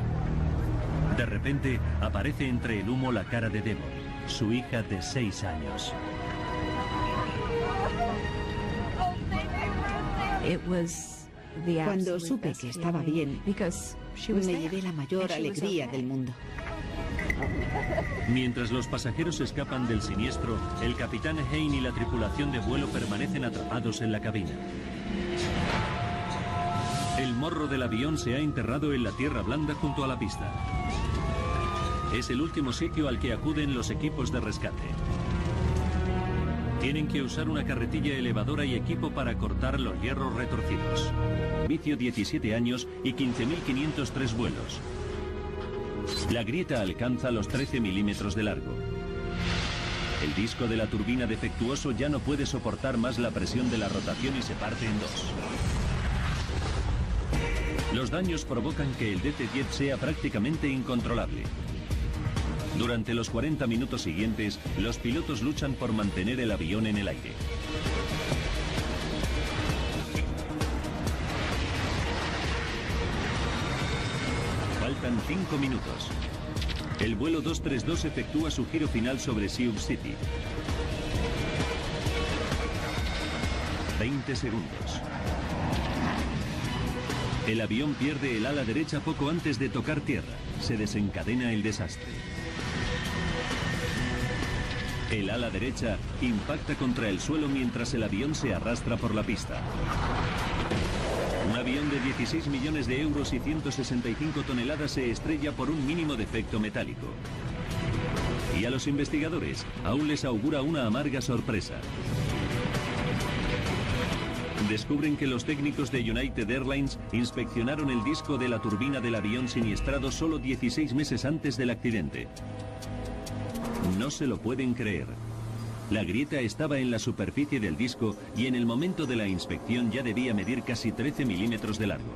[SPEAKER 1] De repente, aparece entre el humo la cara de Devon, su hija de 6 años.
[SPEAKER 2] Cuando supe que estaba bien, me llevé la mayor alegría del mundo.
[SPEAKER 1] Mientras los pasajeros escapan del siniestro, el capitán Hayne y la tripulación de vuelo permanecen atrapados en la cabina. El morro del avión se ha enterrado en la tierra blanda junto a la pista. Es el último sitio al que acuden los equipos de rescate. Tienen que usar una carretilla elevadora y equipo para cortar los hierros retorcidos. Servicio 17 años y 15.503 vuelos. La grieta alcanza los 13 milímetros de largo. El disco de la turbina defectuoso ya no puede soportar más la presión de la rotación y se parte en dos. Los daños provocan que el DC-10 sea prácticamente incontrolable. Durante los 40 minutos siguientes, los pilotos luchan por mantener el avión en el aire. Faltan 5 minutos. El vuelo 232 efectúa su giro final sobre Sioux City. 20 segundos. El avión pierde el ala derecha poco antes de tocar tierra. Se desencadena el desastre. El ala derecha impacta contra el suelo mientras el avión se arrastra por la pista. Un avión de 16 millones de euros y 165 toneladas se estrella por un mínimo defecto metálico. Y a los investigadores aún les augura una amarga sorpresa. Descubren que los técnicos de United Airlines inspeccionaron el disco de la turbina del avión siniestrado solo 16 meses antes del accidente. No se lo pueden creer. La grieta estaba en la superficie del disco y en el momento de la inspección ya debía medir casi 13 milímetros de largo.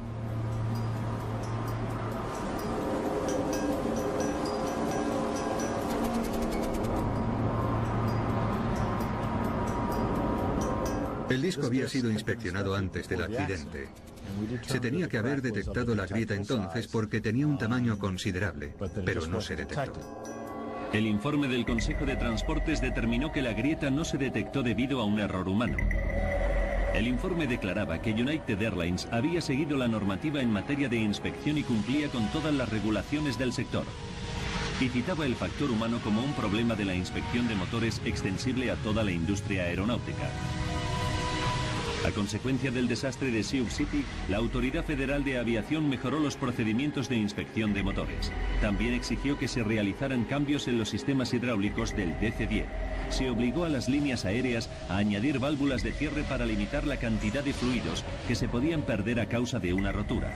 [SPEAKER 6] El disco había sido inspeccionado antes del accidente. Se tenía que haber detectado la grieta entonces porque tenía un tamaño considerable, pero no se detectó.
[SPEAKER 1] El informe del Consejo de Transportes determinó que la grieta no se detectó debido a un error humano. El informe declaraba que United Airlines había seguido la normativa en materia de inspección y cumplía con todas las regulaciones del sector. Y citaba el factor humano como un problema de la inspección de motores extensible a toda la industria aeronáutica. A consecuencia del desastre de Sioux City, la Autoridad Federal de Aviación mejoró los procedimientos de inspección de motores. También exigió que se realizaran cambios en los sistemas hidráulicos del DC-10. Se obligó a las líneas aéreas a añadir válvulas de cierre para limitar la cantidad de fluidos que se podían perder a causa de una rotura.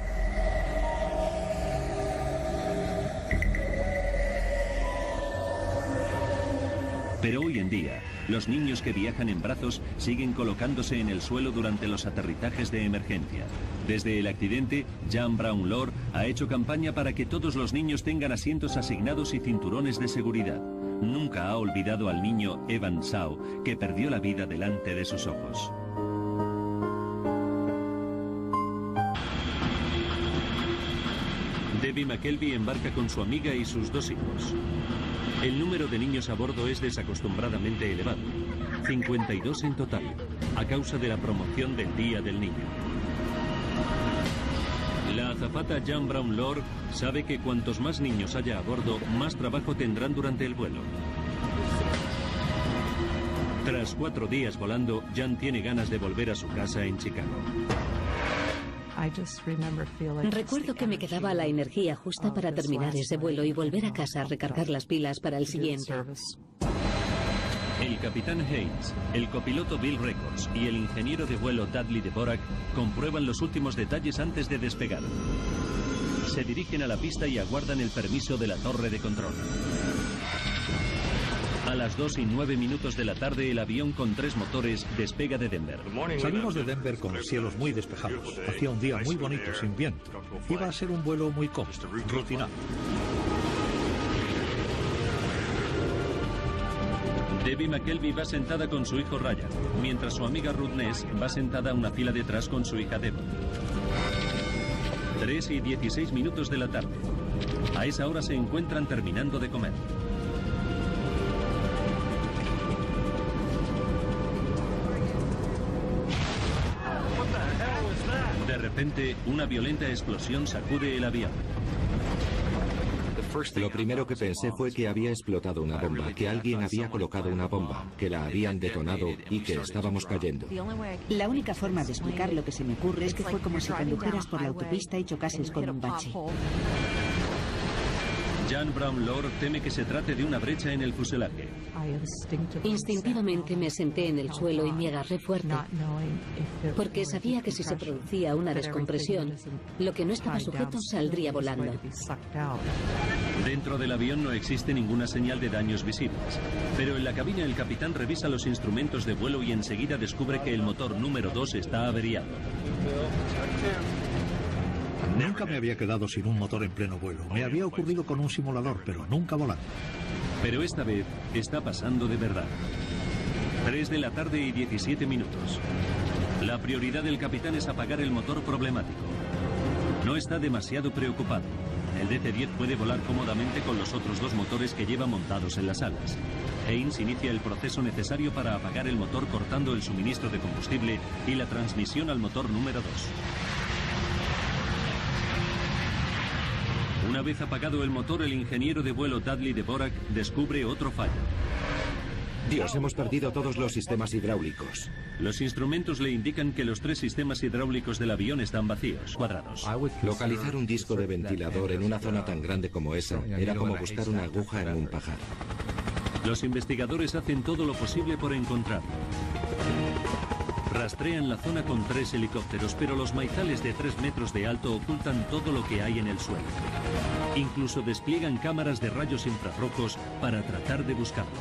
[SPEAKER 1] Pero hoy en día, los niños que viajan en brazos siguen colocándose en el suelo durante los aterrizajes de emergencia. Desde el accidente, Jan Brown Lord ha hecho campaña para que todos los niños tengan asientos asignados y cinturones de seguridad. Nunca ha olvidado al niño Evan Shaw, que perdió la vida delante de sus ojos. Debbie McKelvey embarca con su amiga y sus 2 hijos. El número de niños a bordo es desacostumbradamente elevado, 52 en total, a causa de la promoción del Día del Niño. La azafata Jan Brown Lord sabe que cuantos más niños haya a bordo, más trabajo tendrán durante el vuelo. Tras 4 días volando, Jan tiene ganas de volver a su casa en Chicago.
[SPEAKER 5] Recuerdo que me quedaba la energía justa para terminar ese vuelo y volver a casa a recargar las pilas para el siguiente.
[SPEAKER 1] El capitán Haynes, el copiloto Bill Records y el ingeniero de vuelo Dudley Dvorak comprueban los últimos detalles antes de despegar. Se dirigen a la pista y aguardan el permiso de la torre de control. A las 2:09 de la tarde, el avión con 3 motores despega de Denver.
[SPEAKER 3] Salimos de Denver con los cielos muy despejados. Hacía un día muy bonito, sin viento. Iba a ser un vuelo muy cómodo, rutinario.
[SPEAKER 1] Debbie McKelvey va sentada con su hijo Ryan, mientras su amiga Ruth Ness va sentada a una fila detrás con su hija Devon. 3:16 de la tarde. A esa hora se encuentran terminando de comer. De repente, una violenta explosión sacude el avión.
[SPEAKER 4] Lo primero que pensé fue que había explotado una bomba, que alguien había colocado una bomba, que la habían detonado y que estábamos cayendo.
[SPEAKER 2] La única forma de explicar lo que se me ocurre es que fue como si condujeras por la autopista y chocases con un bache.
[SPEAKER 1] Jan Brown Lord teme que se trate de una brecha en el fuselaje.
[SPEAKER 5] Instintivamente me senté en el suelo y me agarré fuerte, porque sabía que si se producía una descompresión, lo que no estaba sujeto saldría volando.
[SPEAKER 1] Dentro del avión no existe ninguna señal de daños visibles, pero en la cabina el capitán revisa los instrumentos de vuelo y enseguida descubre que el motor número 2 está averiado.
[SPEAKER 3] Nunca me había quedado sin un motor en pleno vuelo. Me había ocurrido con un simulador, pero nunca volando.
[SPEAKER 1] Pero esta vez está pasando de verdad. 3:17 p.m. La prioridad del capitán es apagar el motor problemático. No está demasiado preocupado. El DC-10 puede volar cómodamente con los otros 2 motores que lleva montados en las alas. Haynes inicia el proceso necesario para apagar el motor cortando el suministro de combustible y la transmisión al motor número 2. Una vez apagado el motor, el ingeniero de vuelo Dudley Dvorak descubre otro fallo.
[SPEAKER 4] Dios, hemos perdido todos los sistemas hidráulicos.
[SPEAKER 1] Los instrumentos le indican que los 3 sistemas hidráulicos del avión están vacíos, cuadrados.
[SPEAKER 4] Localizar un disco de ventilador en una zona tan grande como esa era como buscar una aguja en un pajar.
[SPEAKER 1] Los investigadores hacen todo lo posible por encontrarlo. Rastrean la zona con 3 helicópteros, pero los maizales de 3 metros de alto ocultan todo lo que hay en el suelo. Incluso despliegan cámaras de rayos infrarrojos para tratar de buscarlo.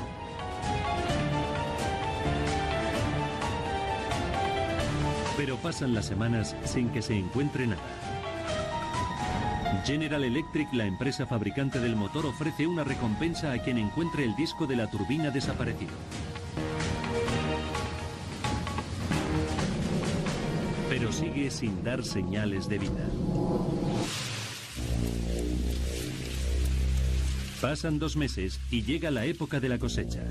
[SPEAKER 1] Pero pasan las semanas sin que se encuentre nada. General Electric, la empresa fabricante del motor, ofrece una recompensa a quien encuentre el disco de la turbina desaparecido. Pero sigue sin dar señales de vida. Pasan 2 meses y llega la época de la cosecha.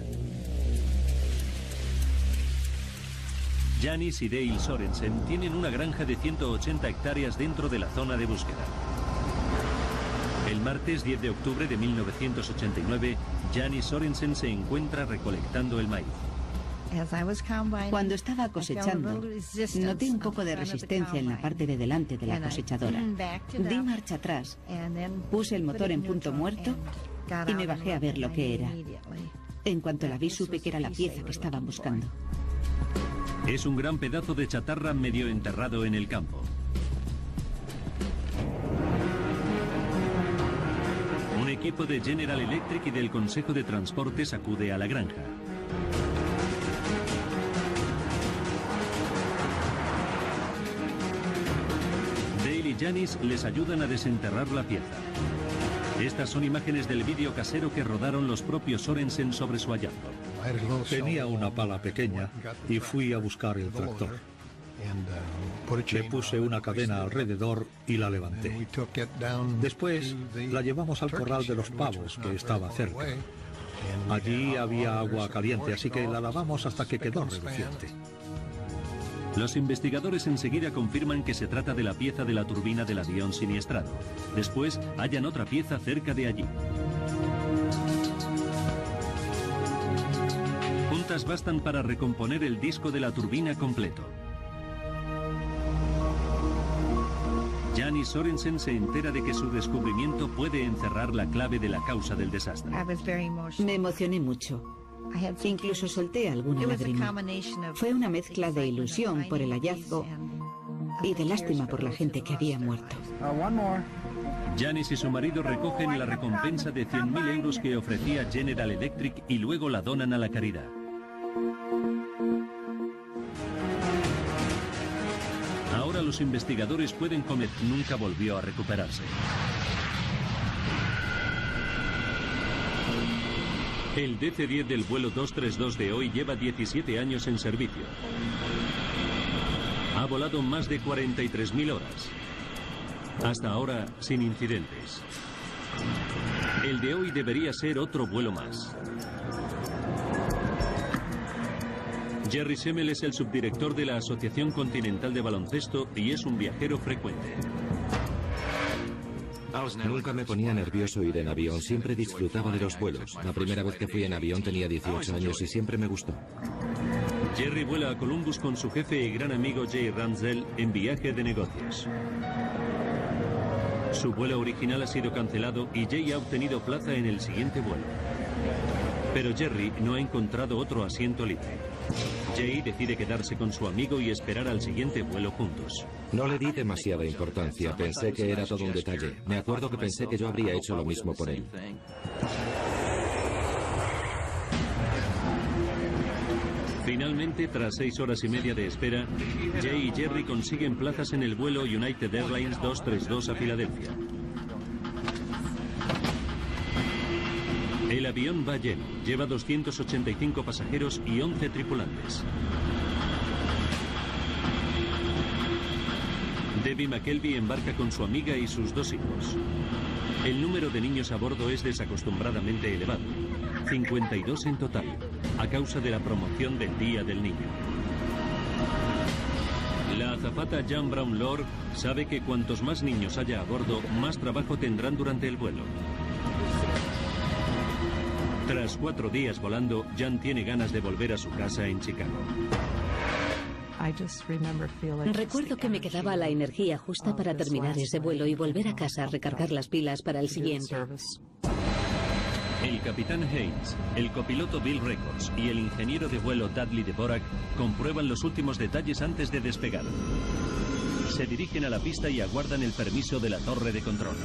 [SPEAKER 1] Janis y Dale Sorensen tienen una granja de 180 hectáreas dentro de la zona de búsqueda. El martes 10 de octubre de 1989, Janis Sorensen se encuentra recolectando el maíz.
[SPEAKER 2] Cuando estaba cosechando, noté un poco de resistencia en la parte de delante de la cosechadora. Di marcha atrás, puse el motor en punto muerto y me bajé a ver lo que era. En cuanto la vi, supe que era la pieza que estaban buscando.
[SPEAKER 1] Es un gran pedazo de chatarra medio enterrado en el campo. Un equipo de General Electric y del Consejo de Transportes acude a la granja. Dale y Janis les ayudan a desenterrar la pieza. Estas son imágenes del vídeo casero que rodaron los propios Sorensen sobre su hallazgo.
[SPEAKER 3] Tenía una pala pequeña y fui a buscar el tractor. Le puse una cadena alrededor y la levanté. Después la llevamos al corral de los pavos, que estaba cerca. Allí había agua caliente, así que la lavamos hasta que quedó reluciente.
[SPEAKER 1] Los investigadores enseguida confirman que se trata de la pieza de la turbina del avión siniestrado. Después hallan otra pieza cerca de allí. Juntas bastan para recomponer el disco de la turbina completo. Janis Sorensen se entera de que su descubrimiento puede encerrar la clave de la causa del desastre.
[SPEAKER 2] Me emocioné mucho. Incluso solté alguna lágrima. Fue una mezcla de ilusión por el hallazgo y de lástima por la gente que había muerto.
[SPEAKER 1] Janis y su marido recogen la recompensa de 100.000 euros que ofrecía General Electric y luego la donan a la caridad. Ahora los investigadores pueden comer. Nunca volvió a recuperarse. El DC-10 del vuelo 232 de hoy lleva 17 años en servicio. Ha volado más de 43.000 horas. Hasta ahora, sin incidentes. El de hoy debería ser otro vuelo más. Jerry Semmel es el subdirector de la Asociación Continental de Baloncesto y es un viajero frecuente.
[SPEAKER 4] Nunca me ponía nervioso ir en avión, siempre disfrutaba de los vuelos. La primera vez que fui en avión tenía 18 años y siempre me gustó.
[SPEAKER 1] Jerry vuela a Columbus con su jefe y gran amigo Jay Ransdell en viaje de negocios. Su vuelo original ha sido cancelado y Jay ha obtenido plaza en el siguiente vuelo. Pero Jerry no ha encontrado otro asiento libre. Jay decide quedarse con su amigo y esperar al siguiente vuelo juntos.
[SPEAKER 4] No le di demasiada importancia, pensé que era todo un detalle. Me acuerdo que pensé que yo habría hecho lo mismo por él.
[SPEAKER 1] Finalmente, tras 6 horas y media de espera, Jay y Jerry consiguen plazas en el vuelo United Airlines 232 a Filadelfia. El avión va lleno, lleva 285 pasajeros y 11 tripulantes. Debbie McKelvey embarca con su amiga y sus 2 hijos. El número de niños a bordo es desacostumbradamente elevado, 52 en total, a causa de la promoción del Día del Niño. La azafata Jan Brown Lord sabe que cuantos más niños haya a bordo, más trabajo tendrán durante el vuelo. Tras 4 días volando, Jan tiene ganas de volver a su casa en Chicago.
[SPEAKER 5] Recuerdo que me quedaba la energía justa para terminar ese vuelo y volver a casa a recargar las pilas para el siguiente.
[SPEAKER 1] El capitán Haynes, el copiloto Bill Records y el ingeniero de vuelo Dudley Dvorak comprueban los últimos detalles antes de despegar. Se dirigen a la pista y aguardan el permiso de la torre de control.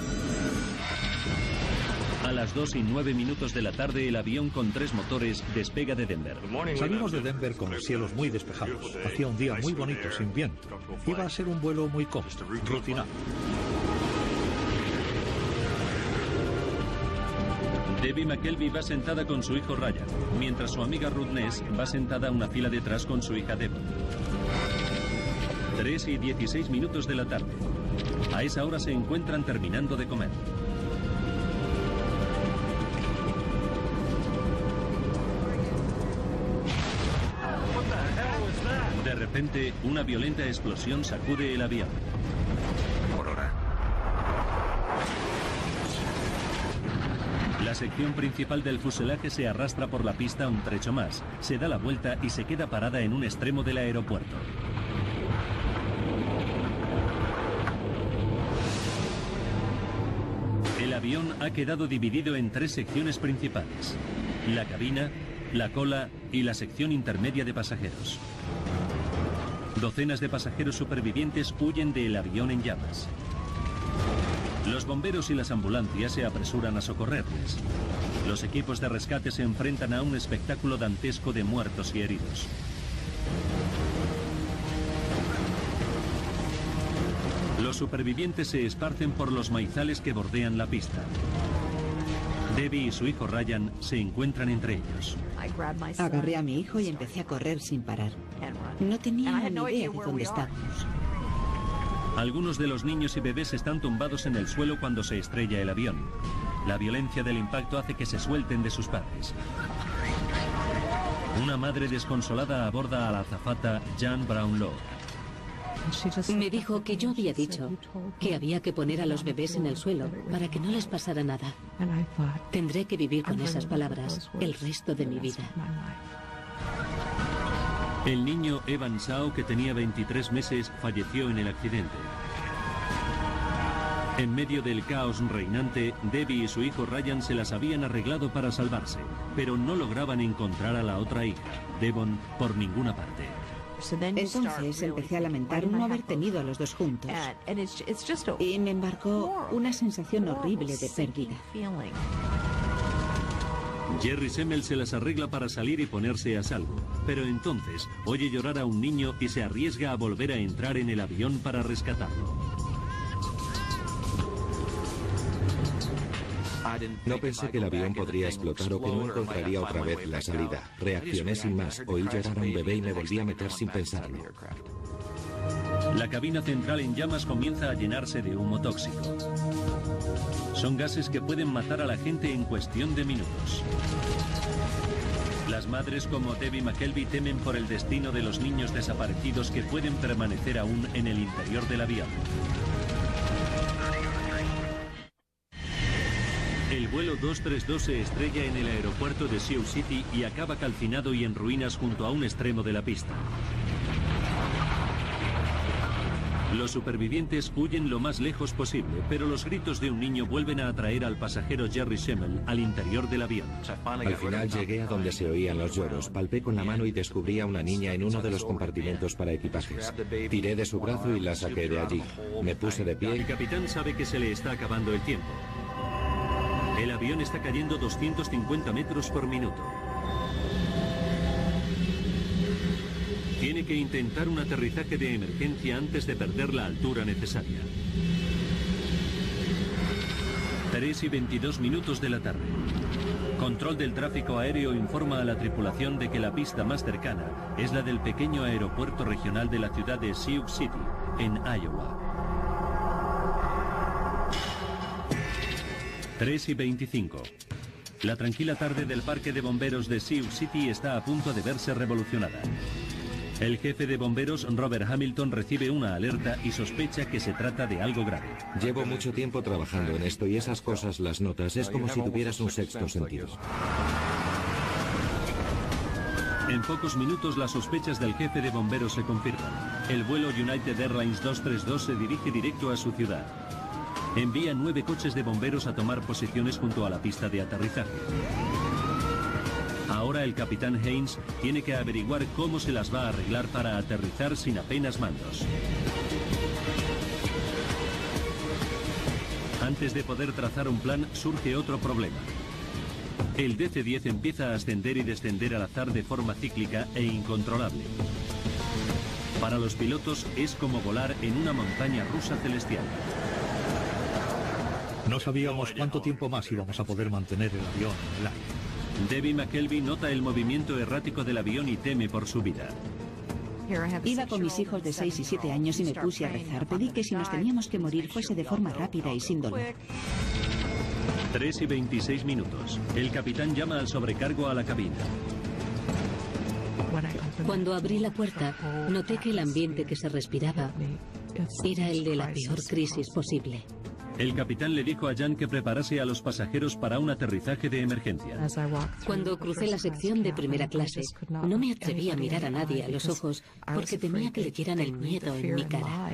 [SPEAKER 1] A las 2:09 de la tarde, el avión con 3 motores despega de Denver.
[SPEAKER 3] Salimos de Denver con los cielos muy despejados. Hacía un día muy bonito, sin viento. Iba a ser un vuelo muy cómodo, rutinario.
[SPEAKER 1] Debbie McKelvey va sentada con su hijo Ryan, mientras su amiga Ruth Ness va sentada a una fila detrás con su hija Devon. 3:16 de la tarde. A esa hora se encuentran terminando de comer. De repente, una violenta explosión sacude el avión.
[SPEAKER 6] Aurora.
[SPEAKER 1] La sección principal del fuselaje se arrastra por la pista un trecho más, se da la vuelta y se queda parada en un extremo del aeropuerto. El avión ha quedado dividido en 3 secciones principales: la cabina, la cola y la sección intermedia de pasajeros. Docenas de pasajeros supervivientes huyen del avión en llamas. Los bomberos y las ambulancias se apresuran a socorrerles. Los equipos de rescate se enfrentan a un espectáculo dantesco de muertos y heridos. Los supervivientes se esparcen por los maizales que bordean la pista. Debbie y su hijo Ryan se encuentran entre ellos.
[SPEAKER 2] Agarré a mi hijo y empecé a correr sin parar. No tenía ni idea de dónde estábamos.
[SPEAKER 1] Algunos de los niños y bebés están tumbados en el suelo cuando se estrella el avión. La violencia del impacto hace que se suelten de sus padres. Una madre desconsolada aborda a la azafata Jan Brownlow.
[SPEAKER 5] Me dijo que yo había dicho que había que poner a los bebés en el suelo para que no les pasara nada. Tendré que vivir con esas palabras el resto de mi vida.
[SPEAKER 1] El niño Evan Shaw, que tenía 23 meses, falleció en el accidente. En medio del caos reinante, Debbie y su hijo Ryan se las habían arreglado para salvarse, pero no lograban encontrar a la otra hija, Devon, por ninguna parte.
[SPEAKER 2] Entonces empecé a lamentar no haber tenido a los dos juntos. Y me embarcó una sensación horrible de pérdida.
[SPEAKER 1] Jerry Semmel se las arregla para salir y ponerse a salvo, pero entonces oye llorar a un niño y se arriesga a volver a entrar en el avión para rescatarlo.
[SPEAKER 4] No pensé que el avión podría explotar o que no encontraría otra vez la salida. Reaccioné sin más, oí llorar a un bebé y me volví a meter sin pensarlo.
[SPEAKER 1] La cabina central en llamas comienza a llenarse de humo tóxico. Son gases que pueden matar a la gente en cuestión de minutos. Las madres como Debbie McKelvey temen por el destino de los niños desaparecidos que pueden permanecer aún en el interior del avión. El vuelo 232 se estrella en el aeropuerto de Sioux City y acaba calcinado y en ruinas junto a un extremo de la pista. Los supervivientes huyen lo más lejos posible, pero los gritos de un niño vuelven a atraer al pasajero Jerry Semmel al interior del avión.
[SPEAKER 4] Al final llegué a donde se oían los lloros, palpé con la mano y descubrí a una niña en uno de los compartimentos para equipajes. Tiré de su brazo y la saqué de allí. Me puse de
[SPEAKER 1] El
[SPEAKER 4] pie.
[SPEAKER 1] capitán sabe que se le está acabando el tiempo. El avión está cayendo 250 metros por minuto. Tiene que intentar un aterrizaje de emergencia antes de perder la altura necesaria. 3:22 de la tarde. Control del tráfico aéreo informa a la tripulación de que la pista más cercana es la del pequeño aeropuerto regional de la ciudad de Sioux City, en Iowa. 3:25. La tranquila tarde del parque de bomberos de Sioux City está a punto de verse revolucionada. El jefe de bomberos, Robert Hamilton, recibe una alerta y sospecha que se trata de algo grave.
[SPEAKER 4] Llevo mucho tiempo trabajando en esto y esas cosas las notas. Es como si tuvieras un sexto sentido.
[SPEAKER 1] En pocos minutos las sospechas del jefe de bomberos se confirman. El vuelo United Airlines 232 se dirige directo a su ciudad. Envía 9 coches de bomberos a tomar posiciones junto a la pista de aterrizaje. Ahora el capitán Haynes tiene que averiguar cómo se las va a arreglar para aterrizar sin apenas mandos. Antes de poder trazar un plan, surge otro problema. El DC-10 empieza a ascender y descender al azar de forma cíclica e incontrolable. Para los pilotos es como volar en una montaña rusa celestial.
[SPEAKER 3] No sabíamos cuánto tiempo más íbamos a poder mantener el avión en el aire.
[SPEAKER 1] Debbie McKelvey nota el movimiento errático del avión y teme por su vida.
[SPEAKER 2] Iba con mis hijos de 6 y 7 años y me puse a rezar. Pedí que si nos teníamos que morir fuese de forma rápida y sin dolor.
[SPEAKER 1] 3 y 26 minutos. El capitán llama al sobrecargo a la cabina.
[SPEAKER 5] Cuando abrí la puerta, noté que el ambiente que se respiraba era el de la peor crisis posible.
[SPEAKER 1] El capitán le dijo a Jan que preparase a los pasajeros para un aterrizaje de emergencia.
[SPEAKER 5] Cuando crucé la sección de primera clase, no me atreví a mirar a nadie a los ojos porque temía que leyeran el miedo en mi cara.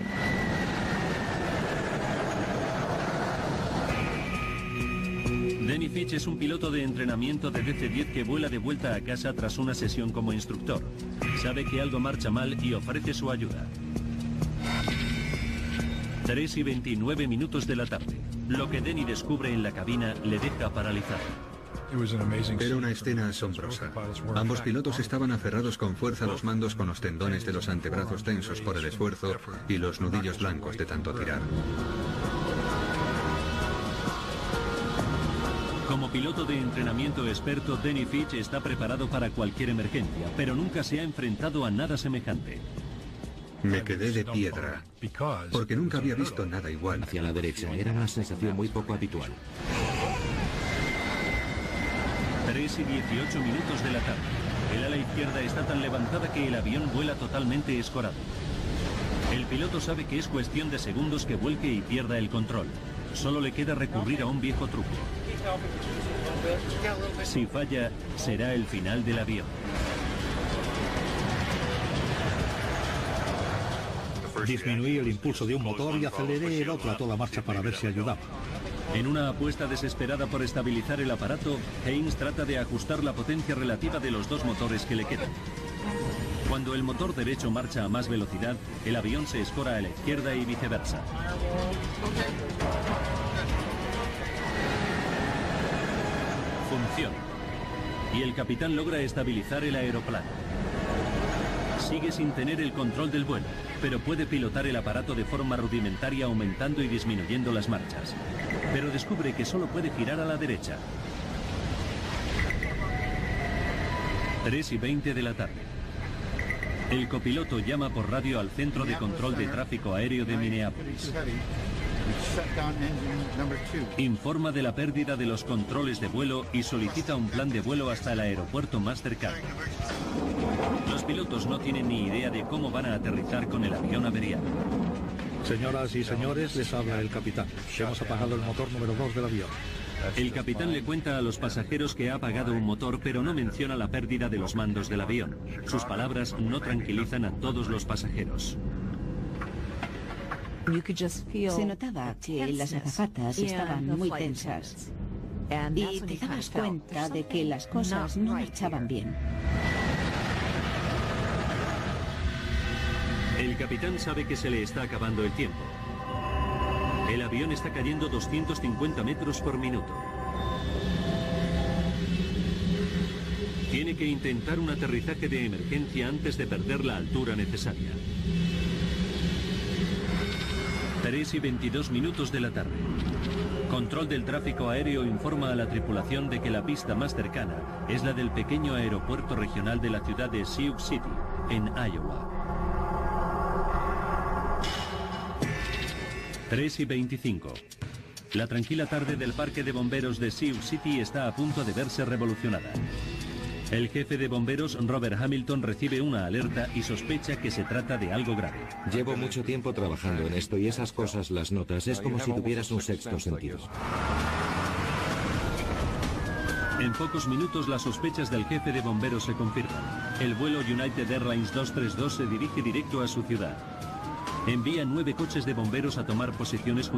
[SPEAKER 1] Denny Fitch es un piloto de entrenamiento de DC-10 que vuela de vuelta a casa tras una sesión como instructor. Sabe que algo marcha mal y ofrece su ayuda. 3 y 29 minutos de la tarde. Lo que Denny descubre en la cabina le deja paralizado.
[SPEAKER 6] Era una escena asombrosa. Ambos pilotos estaban aferrados con fuerza a los mandos con los tendones de los antebrazos tensos por el esfuerzo y los nudillos blancos de tanto tirar.
[SPEAKER 1] Como piloto de entrenamiento experto, Denny Fitch está preparado para cualquier emergencia, pero nunca se ha enfrentado a nada semejante.
[SPEAKER 6] Me quedé de piedra, porque nunca había visto nada igual.
[SPEAKER 4] Hacia la derecha era una sensación muy poco habitual.
[SPEAKER 1] 3 y 18 minutos de la tarde. El ala izquierda está tan levantada que el avión vuela totalmente escorado. El piloto sabe que es cuestión de segundos que vuelque y pierda el control. Solo le queda recurrir a un viejo truco. Si falla, será el final del avión.
[SPEAKER 3] Disminuí el impulso de un motor y aceleré el otro a toda marcha para ver si ayudaba.
[SPEAKER 1] En una apuesta desesperada por estabilizar el aparato, Haynes trata de ajustar la potencia relativa de los dos motores que le quedan. Cuando el motor derecho marcha a más velocidad, el avión se escora a la izquierda y viceversa. Funciona. Y el capitán logra estabilizar el aeroplano. Sigue sin tener el control del vuelo, pero puede pilotar el aparato de forma rudimentaria aumentando y disminuyendo las marchas. Pero descubre que solo puede girar a la derecha. 3 y 20 de la tarde. El copiloto llama por radio al Centro de Control de Tráfico Aéreo de Minneapolis. Informa de la pérdida de los controles de vuelo y solicita un plan de vuelo hasta el aeropuerto más cercano. Los pilotos no tienen ni idea de cómo van a aterrizar con el avión averiado.
[SPEAKER 3] Señoras y señores, les habla el capitán. Hemos apagado el motor número 2 del avión.
[SPEAKER 1] El capitán le cuenta a los pasajeros que ha apagado un motor, pero no menciona la pérdida de los mandos del avión. Sus palabras no tranquilizan a todos los pasajeros.
[SPEAKER 2] Se notaba que las azafatas estaban muy tensas y te dabas cuenta de que las cosas no marchaban bien.
[SPEAKER 1] El capitán sabe que se le está acabando el tiempo. El avión está cayendo 250 metros por minuto. Tiene que intentar un aterrizaje de emergencia antes de perder la altura necesaria. 3 y 22 minutos de la tarde. Control del tráfico aéreo informa a la tripulación de que la pista más cercana es la del pequeño aeropuerto regional de la ciudad de Sioux City, en Iowa. 3 y 25. La tranquila tarde del parque de bomberos de Sioux City está a punto de verse revolucionada. El jefe de bomberos, Robert Hamilton, recibe una alerta y sospecha que se trata de algo grave.
[SPEAKER 4] Llevo mucho tiempo trabajando en esto y esas cosas las notas. Es como si tuvieras un sexto sentido.
[SPEAKER 1] En pocos minutos las sospechas del jefe de bomberos se confirman. El vuelo United Airlines 232 se dirige directo a su ciudad. Envía 9 coches de bomberos a tomar posiciones junto